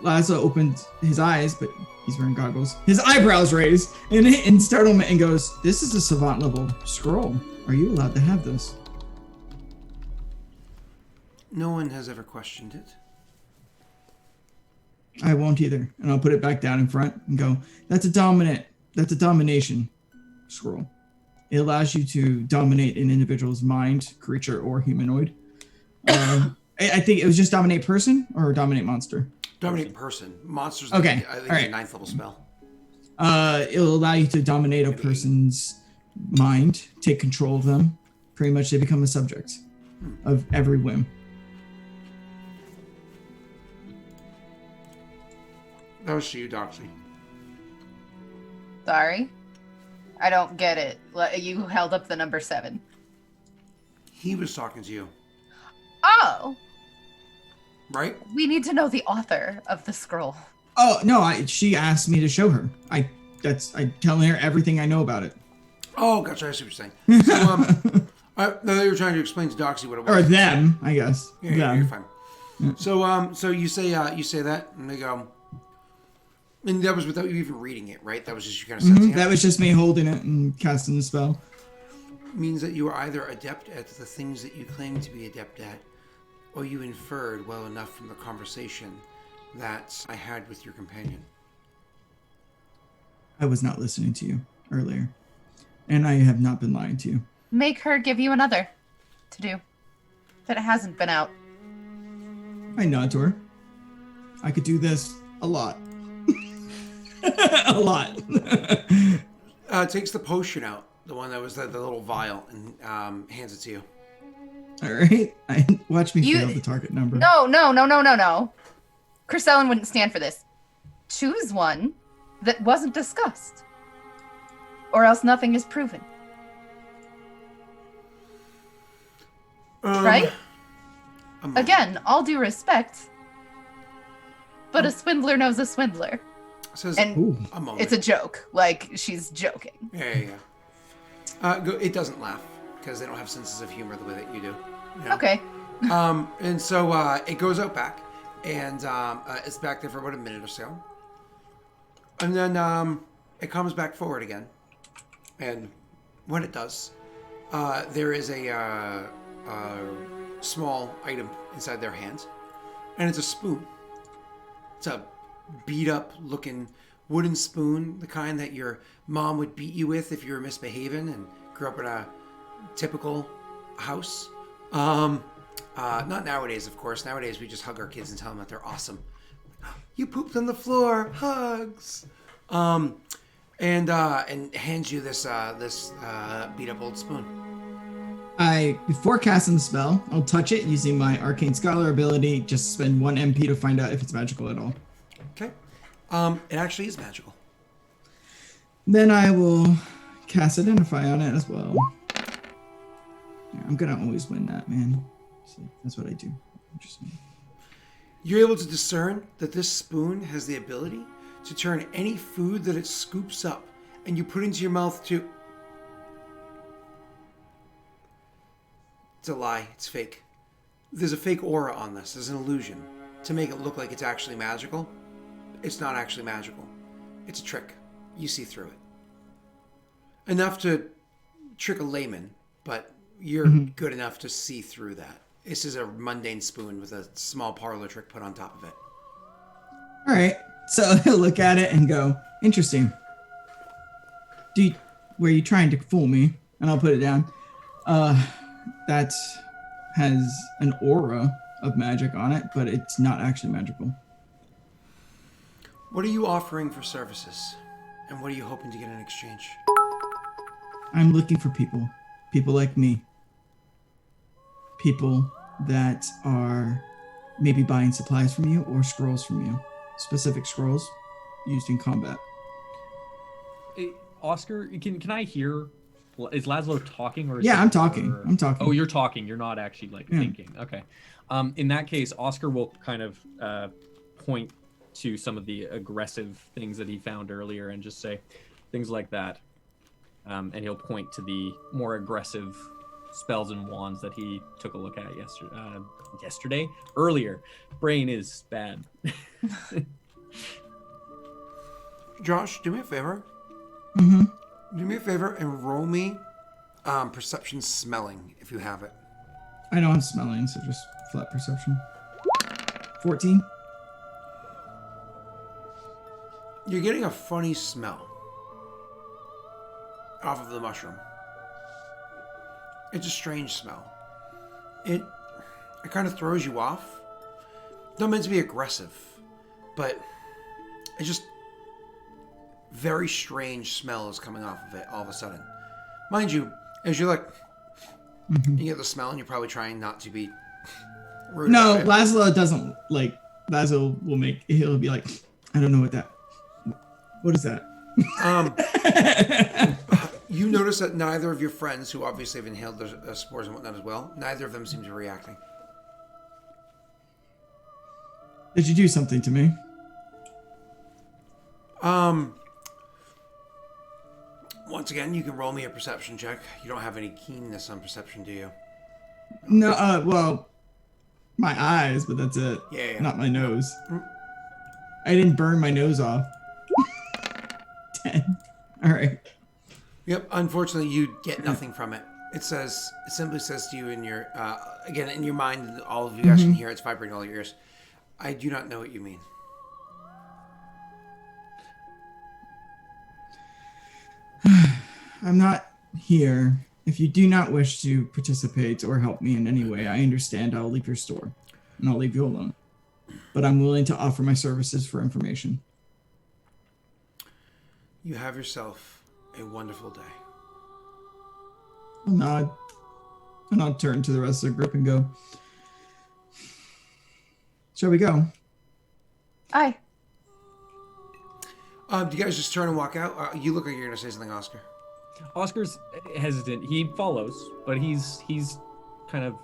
Laszlo opened his eyes, but he's wearing goggles. His eyebrows raised in startlement and goes, "This is a savant level scroll. Are you allowed to have this?" No one has ever questioned it. I won't either. And I'll put it back down in front and go, that's a domination scroll. It allows you to dominate an individual's mind, creature, or humanoid. I think it was just dominate person or dominate monster? Dominate person. Monsters, okay. I think All right. it's a 9th level spell. It'll allow you to dominate a person's mind, take control of them. Pretty much they become a subject of every whim. That was to you, Doxy. Sorry. I don't get it. You held up the number 7. He was talking to you, Oh! right? We need to know the author of the scroll. Oh no! She asked me to show her. I'm telling her everything I know about it. Oh, gotcha. I see what you're saying. So, no, you were trying to explain to Doxy what it was. Or them, I guess. Yeah, you're them. fine. Yeah. So you say that, and they go. And that was without you even reading it, right? That was just you kind of sensing it. That was just me holding it and casting the spell. Means that you are either adept at the things that you claim to be adept at, or you inferred well enough from the conversation that I had with your companion. I was not listening to you earlier, and I have not been lying to you. Make her give you another to do that hasn't been out. I nod to her. I could do this a lot. A lot. Takes the potion out, the one that was the little vial, and hands it to you. All right. Watch me fail the target number. No. Chrysalin wouldn't stand for this. Choose one that wasn't discussed. or else nothing is proven. Right? Again, all due respect, but a swindler knows a swindler. Says, And a moment. it's a joke. Like, she's joking. Yeah. It doesn't laugh because they don't have senses of humor the way that you do. You know? Okay. And so it goes out back, and it's back there for about a minute or so. And then it comes back forward again. And when it does, there is a small item inside their hands. And it's a spoon. It's a beat-up looking wooden spoon, the kind that your mom would beat you with if you were misbehaving and grew up in a typical house. Not nowadays, of course. Nowadays, we just hug our kids and tell them that they're awesome. You pooped on the floor. Hugs. And hands you this beat up old spoon. Before casting the spell, I'll touch it using my Arcane Scholar ability. Just spend 1 MP to find out if it's magical at all. Okay. It actually is magical. Then I will cast Identify on it as well. Yeah, I'm gonna always win that, man. So that's what I do. Interesting. You're able to discern that this spoon has the ability to turn any food that it scoops up and you put into your mouth to... It's a lie. It's fake. There's a fake aura on this. There's an illusion to make it look like it's actually magical. It's not actually magical. It's a trick. You see through it. Enough to trick a layman, but you're good enough to see through that. This is a mundane spoon with a small parlor trick put on top of it. All right. So he'll look at it and go, interesting. Were you trying to fool me? And I'll put it down. That has an aura of magic on it, but it's not actually magical. What are you offering for services? And what are you hoping to get in exchange? I'm looking for people. People like me. People that are maybe buying supplies from you or scrolls from you. Specific scrolls used in combat. Hey, Oscar, can I hear? Is Laszlo talking or? I'm talking. I'm talking. Oh, you're talking. You're not actually thinking. Okay. In that case, Oscar will kind of point to some of the aggressive things that he found earlier and just say things like that. And he'll point to the more aggressive spells and wands that he took a look at earlier. Brain is bad. Josh, do me a favor. Mm-hmm. Do me a favor and roll me perception smelling if you have it. I don't have smelling, so just flat perception. 14. You're getting a funny smell off of the mushroom. It's a strange smell. It kind of throws you off. Not meant to be aggressive, but it's just very strange smell is coming off of it all of a sudden. Mind you, as you're like, you get the smell and you're probably trying not to be rude. No, Laszlo doesn't like. Laszlo he'll be like, I don't know what is that? You notice that neither of your friends, who obviously have inhaled the spores and whatnot as well, neither of them seem to be reacting. Did you do something to me? Once again, you can roll me a perception check. You don't have any keenness on perception, do you? No, well, my eyes, but that's it. Yeah. Not my nose. I didn't burn my nose off. 10. All right. Yep. Unfortunately, you get nothing from it. It simply says to you in your, again, in your mind, all of you guys can hear it's vibrating all your ears. I do not know what you mean. I'm not here. If you do not wish to participate or help me in any way, I understand. I'll leave your store and I'll leave you alone. But I'm willing to offer my services for information. You have yourself a wonderful day. I'll nod. And I'll turn to the rest of the group and go, shall we go? Aye. Do you guys just turn and walk out? You look like you're going to say something, Oscar. Oscar's hesitant. He follows, but he's kind of.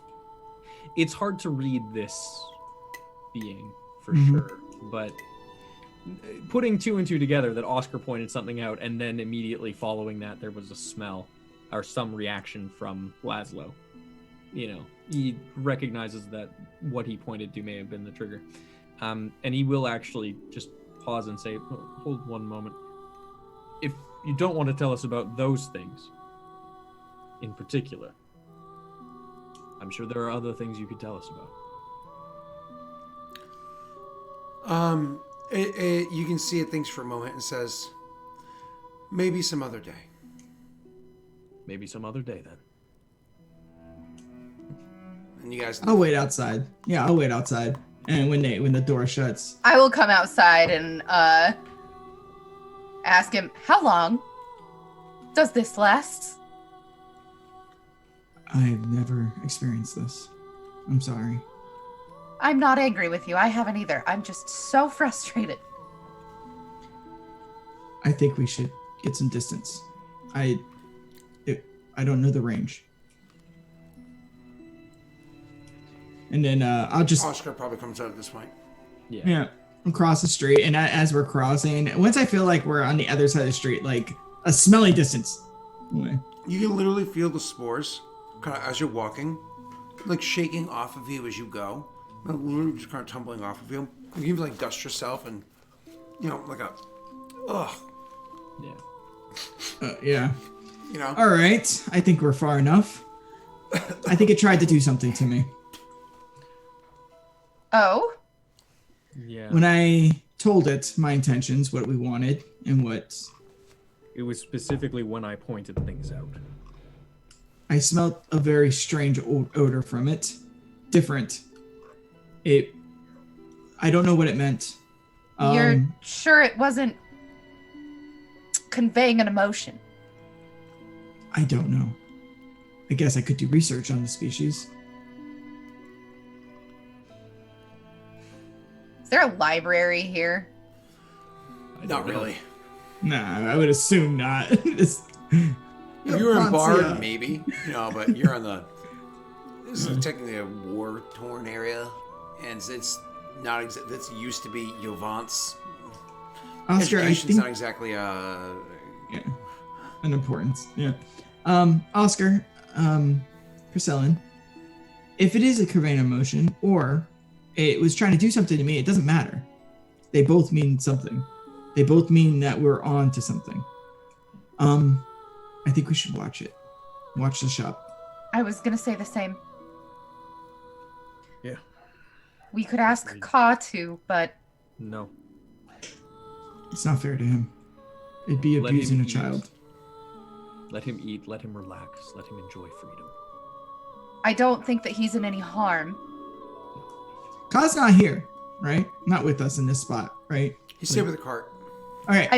It's hard to read this being for sure, but putting two and two together that Oscar pointed something out, and then immediately following that there was a smell or some reaction from Laszlo. He recognizes that what he pointed to may have been the trigger, and he will actually just pause and say, "Hold one moment. If you don't want to tell us about those things in particular, I'm sure there are other things you could tell us about." You can see it thinks for a moment and says, maybe some other day. Maybe some other day then. And you guys... I'll wait outside. Yeah, I'll wait outside. And when the door shuts, I will come outside and ask him, how long does this last? I've never experienced this. I'm sorry. I'm not angry with you. I haven't either. I'm just so frustrated. I think we should get some distance. I don't know the range. And then I'll just... Oscar probably comes out at this point. Yeah. Across the street. And as we're crossing, once I feel like we're on the other side of the street, like a smelly distance away. You can literally feel the spores kind of as you're walking, like shaking off of you as you go. Like, literally just kind of tumbling off of you. You can even like dust yourself and, like a, ugh. Yeah. Yeah. All right. I think we're far enough. I think it tried to do something to me. Oh? Yeah. When I told it my intentions, what we wanted, and what... It was specifically when I pointed things out. I smelled a very strange odor from it. Different. I don't know what it meant. You're sure it wasn't conveying an emotion? I don't know. I guess I could do research on the species. Is there a library here? Not really. Nah, I would assume not. If you were in Bard, maybe. But you're on the... This is technically a war-torn area. And it's not exactly... This used to be Yovant's. Oscar, Education's not exactly... Yeah. An importance. Yeah. Oscar, Priscillin, if it is a conveying emotion or it was trying to do something to me, it doesn't matter. They both mean something. They both mean that we're on to something. I think we should watch it. Watch the shop. I was gonna say the same. Yeah. We could ask Ka too, but... No. It's not fair to him. It'd be abusing a child. Let him eat, let him relax, let him enjoy freedom. I don't think that he's in any harm. Ka's not here, right? Not with us in this spot, right? He's here with a cart. All right.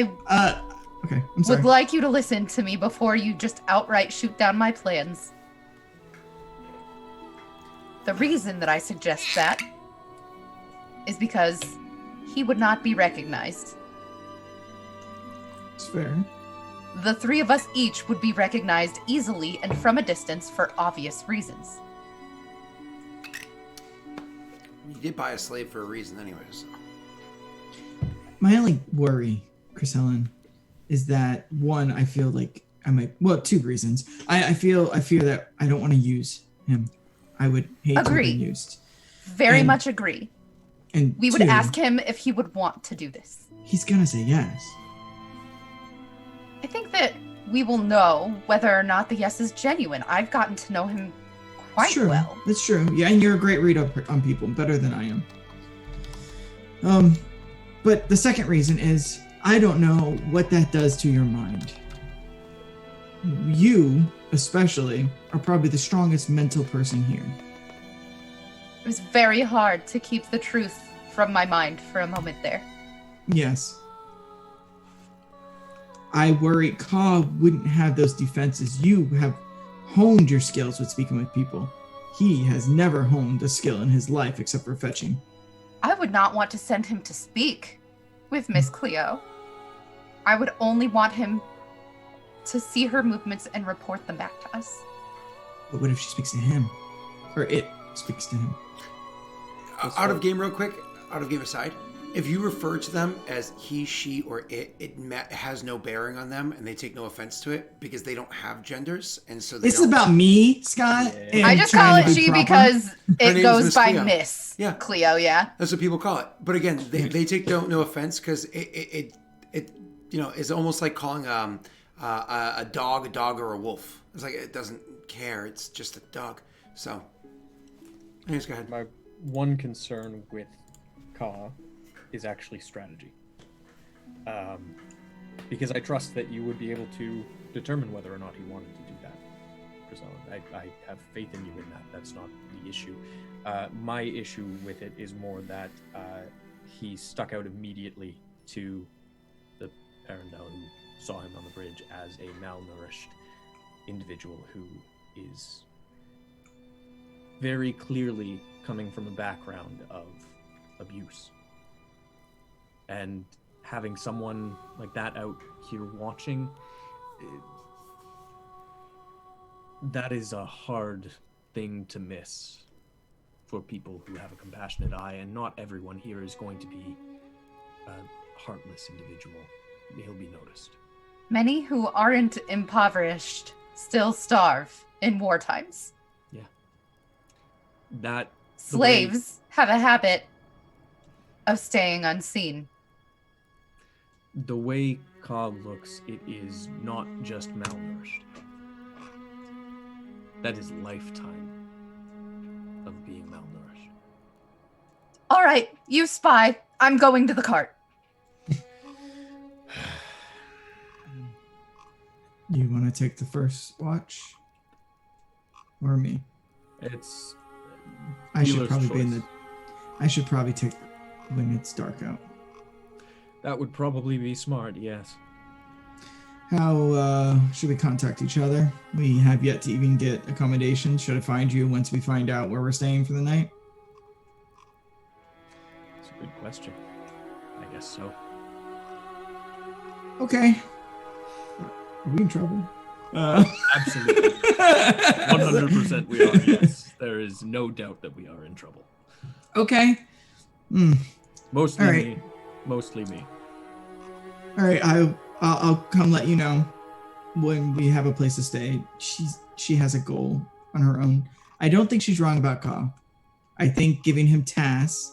Okay, I'm sorry. Would like you to listen to me before you just outright shoot down my plans. The reason that I suggest that is because he would not be recognized. It's fair. The three of us each would be recognized easily and from a distance for obvious reasons. You did buy a slave for a reason anyways. My only worry, Chris Helen, is that one, I feel like I might. Well, two reasons. I fear that I don't want to use him. I would hate to be used. Very much agree. And we would ask him if he would want to do this. He's gonna say yes. I think that we will know whether or not the yes is genuine. I've gotten to know him quite well. That's true. Yeah, and you're a great read on people, better than I am. But the second reason is I don't know what that does to your mind. You, especially, are probably the strongest mental person here. It was very hard to keep the truth from my mind for a moment there. Yes. I worry Ka wouldn't have those defenses. You have honed your skills with speaking with people. He has never honed a skill in his life except for fetching. I would not want to send him to speak with Miss Cleo. I would only want him to see her movements and report them back to us. But what if she speaks to him? Or it speaks to him? Out of game real quick, out of game aside, if you refer to them as he, she, or it has no bearing on them, and they take no offense to it because they don't have genders, and so they This is don't. about me, Scott. Yeah. and I just trying call to it be she proper. because Her name it is goes Miss by Cleo. Miss Yeah. Cleo, yeah. That's what people call it. But again, they take no offense because it is almost like calling a dog or a wolf. It's like it doesn't care. It's just a dog. So, anyways, go ahead. My one concern with Ka is actually strategy. Because I trust that you would be able to determine whether or not he wanted to do that. Priscilla, I have faith in you in that. That's not the issue. My issue with it is more that he stuck out immediately to the Arendelle who saw him on the bridge as a malnourished individual who is very clearly coming from a background of abuse. And having someone like that out here watching, that is a hard thing to miss for people who have a compassionate eye, and not everyone here is going to be a heartless individual. He'll be noticed. Many who aren't impoverished still starve in war times. Yeah. That Slaves have a habit of staying unseen. the way Ka looks, it is not just malnourished. That is lifetime of being malnourished. All right, you spy. I'm going to the cart. You want to take the first watch? Or me? It's I should dealer's probably be in choice. I should probably take when it's dark out. That would probably be smart, yes. How should we contact each other? We have yet to even get accommodations. Should I find you once we find out where we're staying for the night? It's a good question. I guess so. Okay. Are we in trouble? Absolutely. 100% we are, yes. There is no doubt that we are in trouble. Okay. Mostly All right. me. Mostly me. All right. I'll come let you know when we have a place to stay. She has a goal on her own. I don't think she's wrong about Ka. I think giving him tasks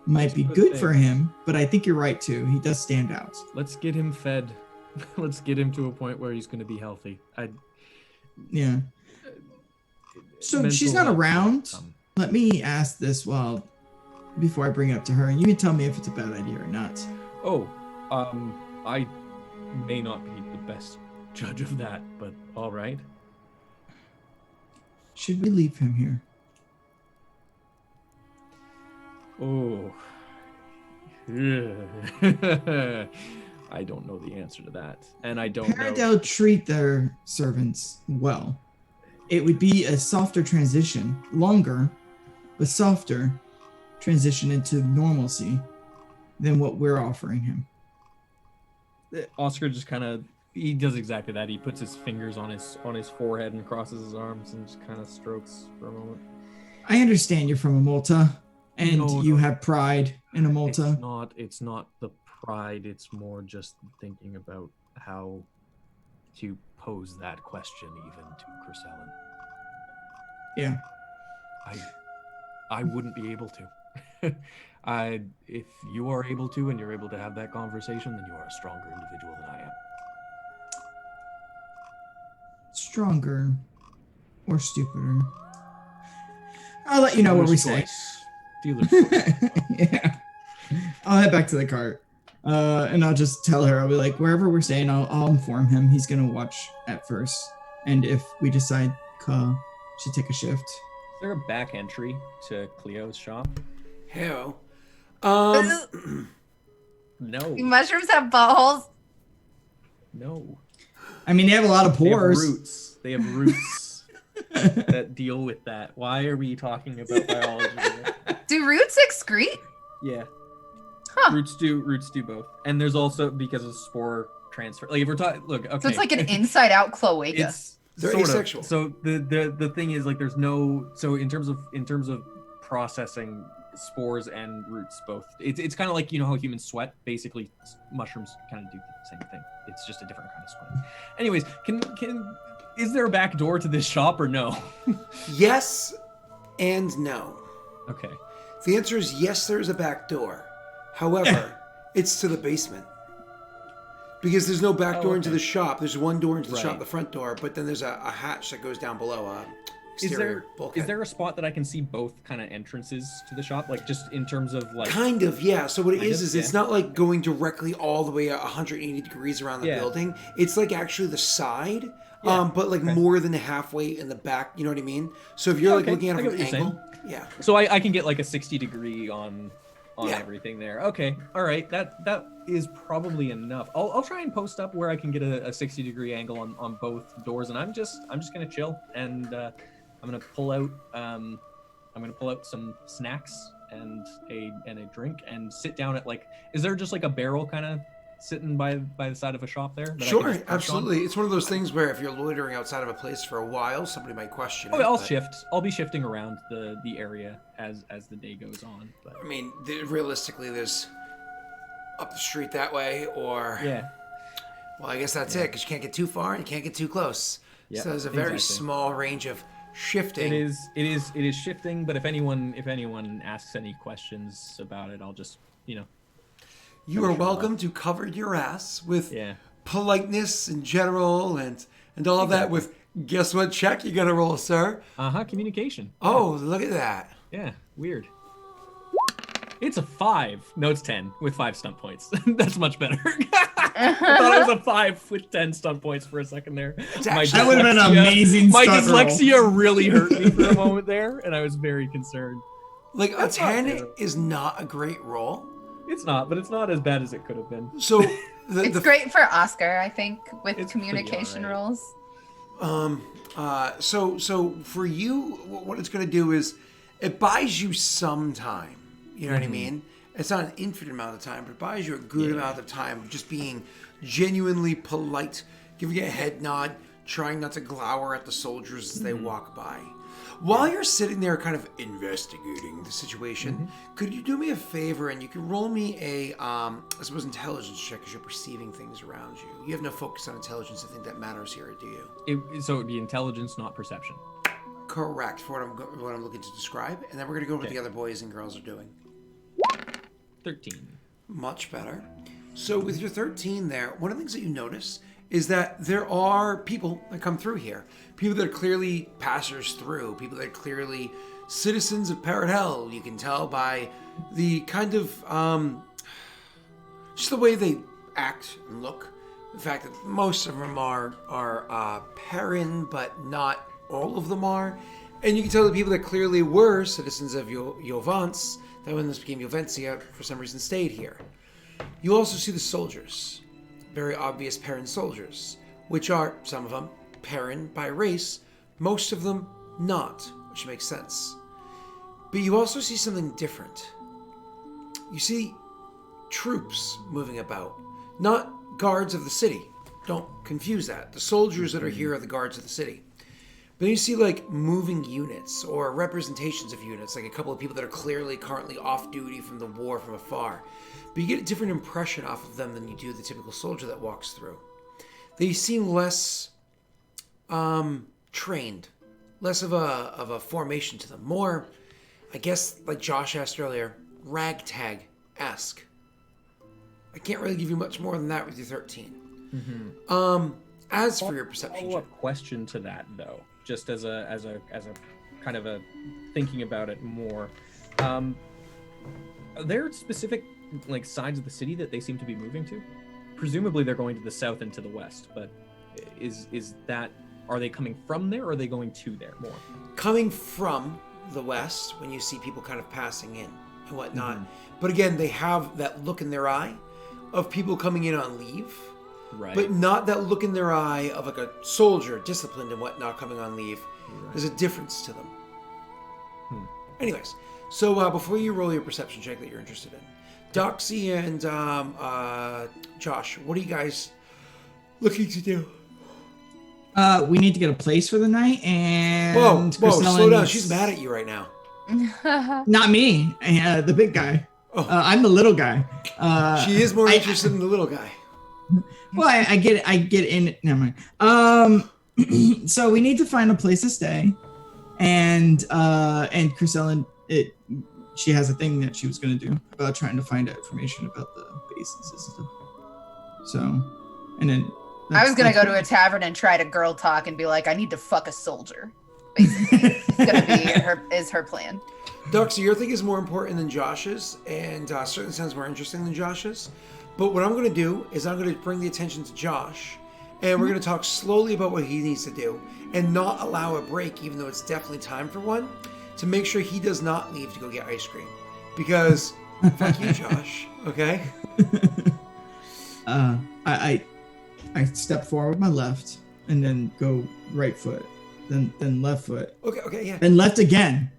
might be Good good thing. for him, but I think you're right too. He does stand out. Let's get him fed. Let's get him to a point where he's going to be healthy. Yeah. So Mental she's not health. around. Let me ask this before I bring it up to her, and you can tell me if it's a bad idea or not. I may not be the best judge of that, but all right. Should we leave him here? Oh. I don't know the answer to that. And I don't know. Paradel treat their servants well. It would be a softer transition, longer, but softer transition into normalcy than what we're offering him. Oscar just kind of, he does exactly that. He puts his fingers on his forehead and crosses his arms and just kind of strokes for a moment. I understand you're from Amolta, and No, you no. have pride in Amolta. It's not the pride. It's more just thinking about how to pose that question even to Chrysalin. Yeah. I wouldn't be able to. If you are able to and you're able to have that conversation, then you are a stronger individual than I am. Stronger or stupider. I'll let you know what we say. Dealer's choice. Yeah. I'll head back to the cart. And I'll just tell her, I'll be like, wherever we're staying, I'll inform him. He's going to watch at first. And if we decide Ka should take a shift. Is there a back entry to Cleo's shop? Hell. No. Mushrooms have buttholes. No. I mean, they have a lot of They have pores. roots. They have roots that deal with that. Why are we talking about biology here? Do roots excrete? Yeah. Huh. Roots do both. And there's also, because of spore transfer. Like if we're talking, look, okay. So it's like an inside-out cloaca. It's They're sort asexual. of. So the thing is like there's no. So in terms of processing spores and roots both, it's kind of like, you know how humans sweat. Basically, mushrooms kind of do the same thing. It's just a different kind of sweat. Anyways, is there a back door to this shop or no? Yes and no. Okay. The answer is yes, there is a back door. However, it's to the basement. Because there's no back door into the shop. There's one door into the shop, the front door, but then there's a hatch that goes down below. Exterior bulkhead. Is there a spot that I can see both kind of entrances to the shop, like just in terms of like? Kind of, yeah. So what it is it's not like going directly all the way 180 degrees around the building. It's like actually the side, but like more than halfway in the back. You know what I mean? So if you're like looking at it from an angle, So I can get like a 60-degree on everything there. Okay, all right. That is probably enough. I'll try and post up where I can get a 60-degree angle on both doors, and I'm just gonna chill and. I'm gonna pull out some snacks and a drink and sit down at like. Is there just like a barrel kind of sitting by the side of a shop there? Sure, absolutely. It's one of those things where if you're loitering outside of a place for a while, somebody might question it. I'll shift. I'll be shifting around the area as the day goes on. But. I mean, realistically, there's up the street that way, or well, I guess that's it because you can't get too far and you can't get too close. So there's a very small range of shifting. It is shifting, but if anyone asks any questions about it, I'll just, You are welcome to cover your ass with politeness in general and all of that with, guess what check you gotta roll, sir? Communication. Oh, look at that. Yeah, weird. It's a 5. No, it's 10 with 5 stunt points. That's much better. I thought it was a 5 with 10 stunt points for a second there. That would have been an amazing My stunt dyslexia roll. really hurt me for a moment there, and I was very concerned. Like, a 10 is not a great roll. It's not, but it's not as bad as it could have been. So it's great for Oscar, I think, with communication rolls. So for you, what it's going to do is it buys you some time. You know what I mean? It's not an infinite amount of time, but it buys you a good amount of time of just being genuinely polite, giving a head nod, trying not to glower at the soldiers as they walk by. While you're sitting there kind of investigating the situation, could you do me a favor and you can roll me a, I suppose, intelligence check because you're perceiving things around you. You have no focus on intelligence. I think that matters here, do you? So it would be intelligence, not perception. Correct, for what I'm looking to describe. And then we're going to go over what the other boys and girls are doing. 13. Much better. So with your 13 there, one of the things that you notice is that there are people that come through here. People that are clearly passers through. People that are clearly citizens of Parrot Hell. You can tell by the kind of, just the way they act and look. The fact that most of them are Perrin, but not all of them are. And you can tell the people that clearly were citizens of Jovance, that when this became Jovencia, for some reason stayed here. You also see the soldiers. Very obvious Perrin soldiers, which are, some of them, Perrin by race, most of them not, which makes sense. But you also see something different. You see troops moving about, not guards of the city. Don't confuse that. The soldiers that are here are the guards of the city. But then you see like moving units or representations of units, like a couple of people that are clearly currently off duty from the war from afar. But you get a different impression off of them than you do the typical soldier that walks through. They seem less trained, less of a formation to them. More, I guess, like Josh asked earlier, ragtag-esque. I can't really give you much more than that with your 13. As for your perception check. Question to that though, just as a kind of a thinking about it more. Are there specific like sides of the city that they seem to be moving to? Presumably they're going to the south and to the west, but is that, are they coming from there or are they going to there more? Coming from the west when you see people kind of passing in and whatnot. But again, they have that look in their eye of people coming in on leave. Right. But not that look in their eye of like a soldier, disciplined and whatnot, coming on leave. Right. There's a difference to them. Anyways, so before you roll your perception check that you're interested in, Doxy and Josh, what do you guys looking to do? We need to get a place for the night, and Whoa, slow down. needs- She's mad at you right now. Not me, the big guy. Oh. I'm the little guy. She is more interested in the little guy. Well, I get in it. Never mind. So we need to find a place to stay, and Chrisellen, she has a thing that she was gonna do about trying to find out information about the bases and stuff. So, and then I was gonna go to a tavern and try to girl talk and be like, I need to fuck a soldier. Basically, it's gonna be her plan. Doxy, your thing is more important than Josh's, and certainly sounds more interesting than Josh's. But what I'm going to do is I'm going to bring the attention to Josh, and we're going to talk slowly about what he needs to do, and not allow a break, even though it's definitely time for one, to make sure he does not leave to go get ice cream. Because, fuck you, Josh, okay? I step forward with my left, and then go right foot, then left foot, Okay, yeah. then left again.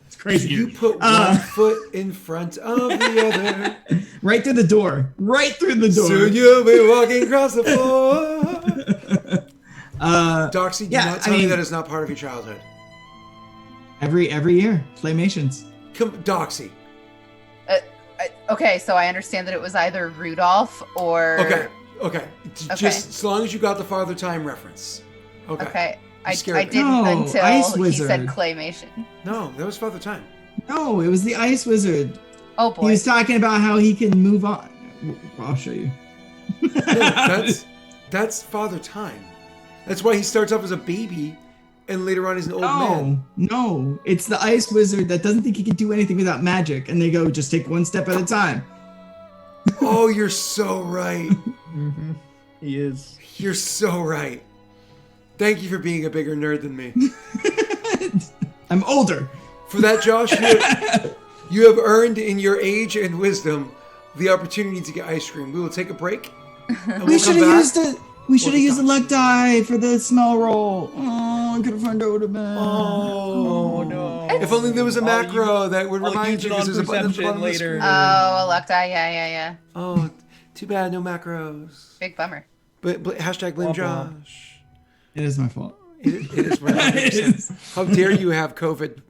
It's crazy. You put one foot in front of the other. Right through the door. Right through the door. Soon you'll be walking across the floor. Doxy, do not tell me that is not part of your childhood. Every year, Playmations. Come, Doxy. Okay, so I understand that it was either Rudolph or. Okay. Just as long as you got the Father Time reference. Okay. I scared me. didn't No, until Ice he Wizard. said claymation. No, that was Father Time. No, it was the Ice Wizard. Oh He boy. was talking about how he can move on. I'll show you. No, that's Father Time. That's why he starts off as a baby, and later on he's an old man. No, it's the Ice Wizard that doesn't think he can do anything without magic, and they go, just take one step at a time. Oh, you're so right. Mm-hmm. He is. You're so right. Thank you for being a bigger nerd than me. I'm older. For that, Josh, you have earned in your age and wisdom the opportunity to get ice cream. We will take a break. And We we'll should come have back. used it. We should have used the Doxy. luck die for the smell roll. Oh, I could have found out what it meant. Oh, no. If only there was a I'll macro that would I'll remind use you it on because there's a button at the perception bottom of the later. screen. Oh, Electi, yeah. Oh, too bad, no macros. Big bummer. But hashtag blame Blah, blah. Josh. It is my fault. It is 100%. How dare you have COVID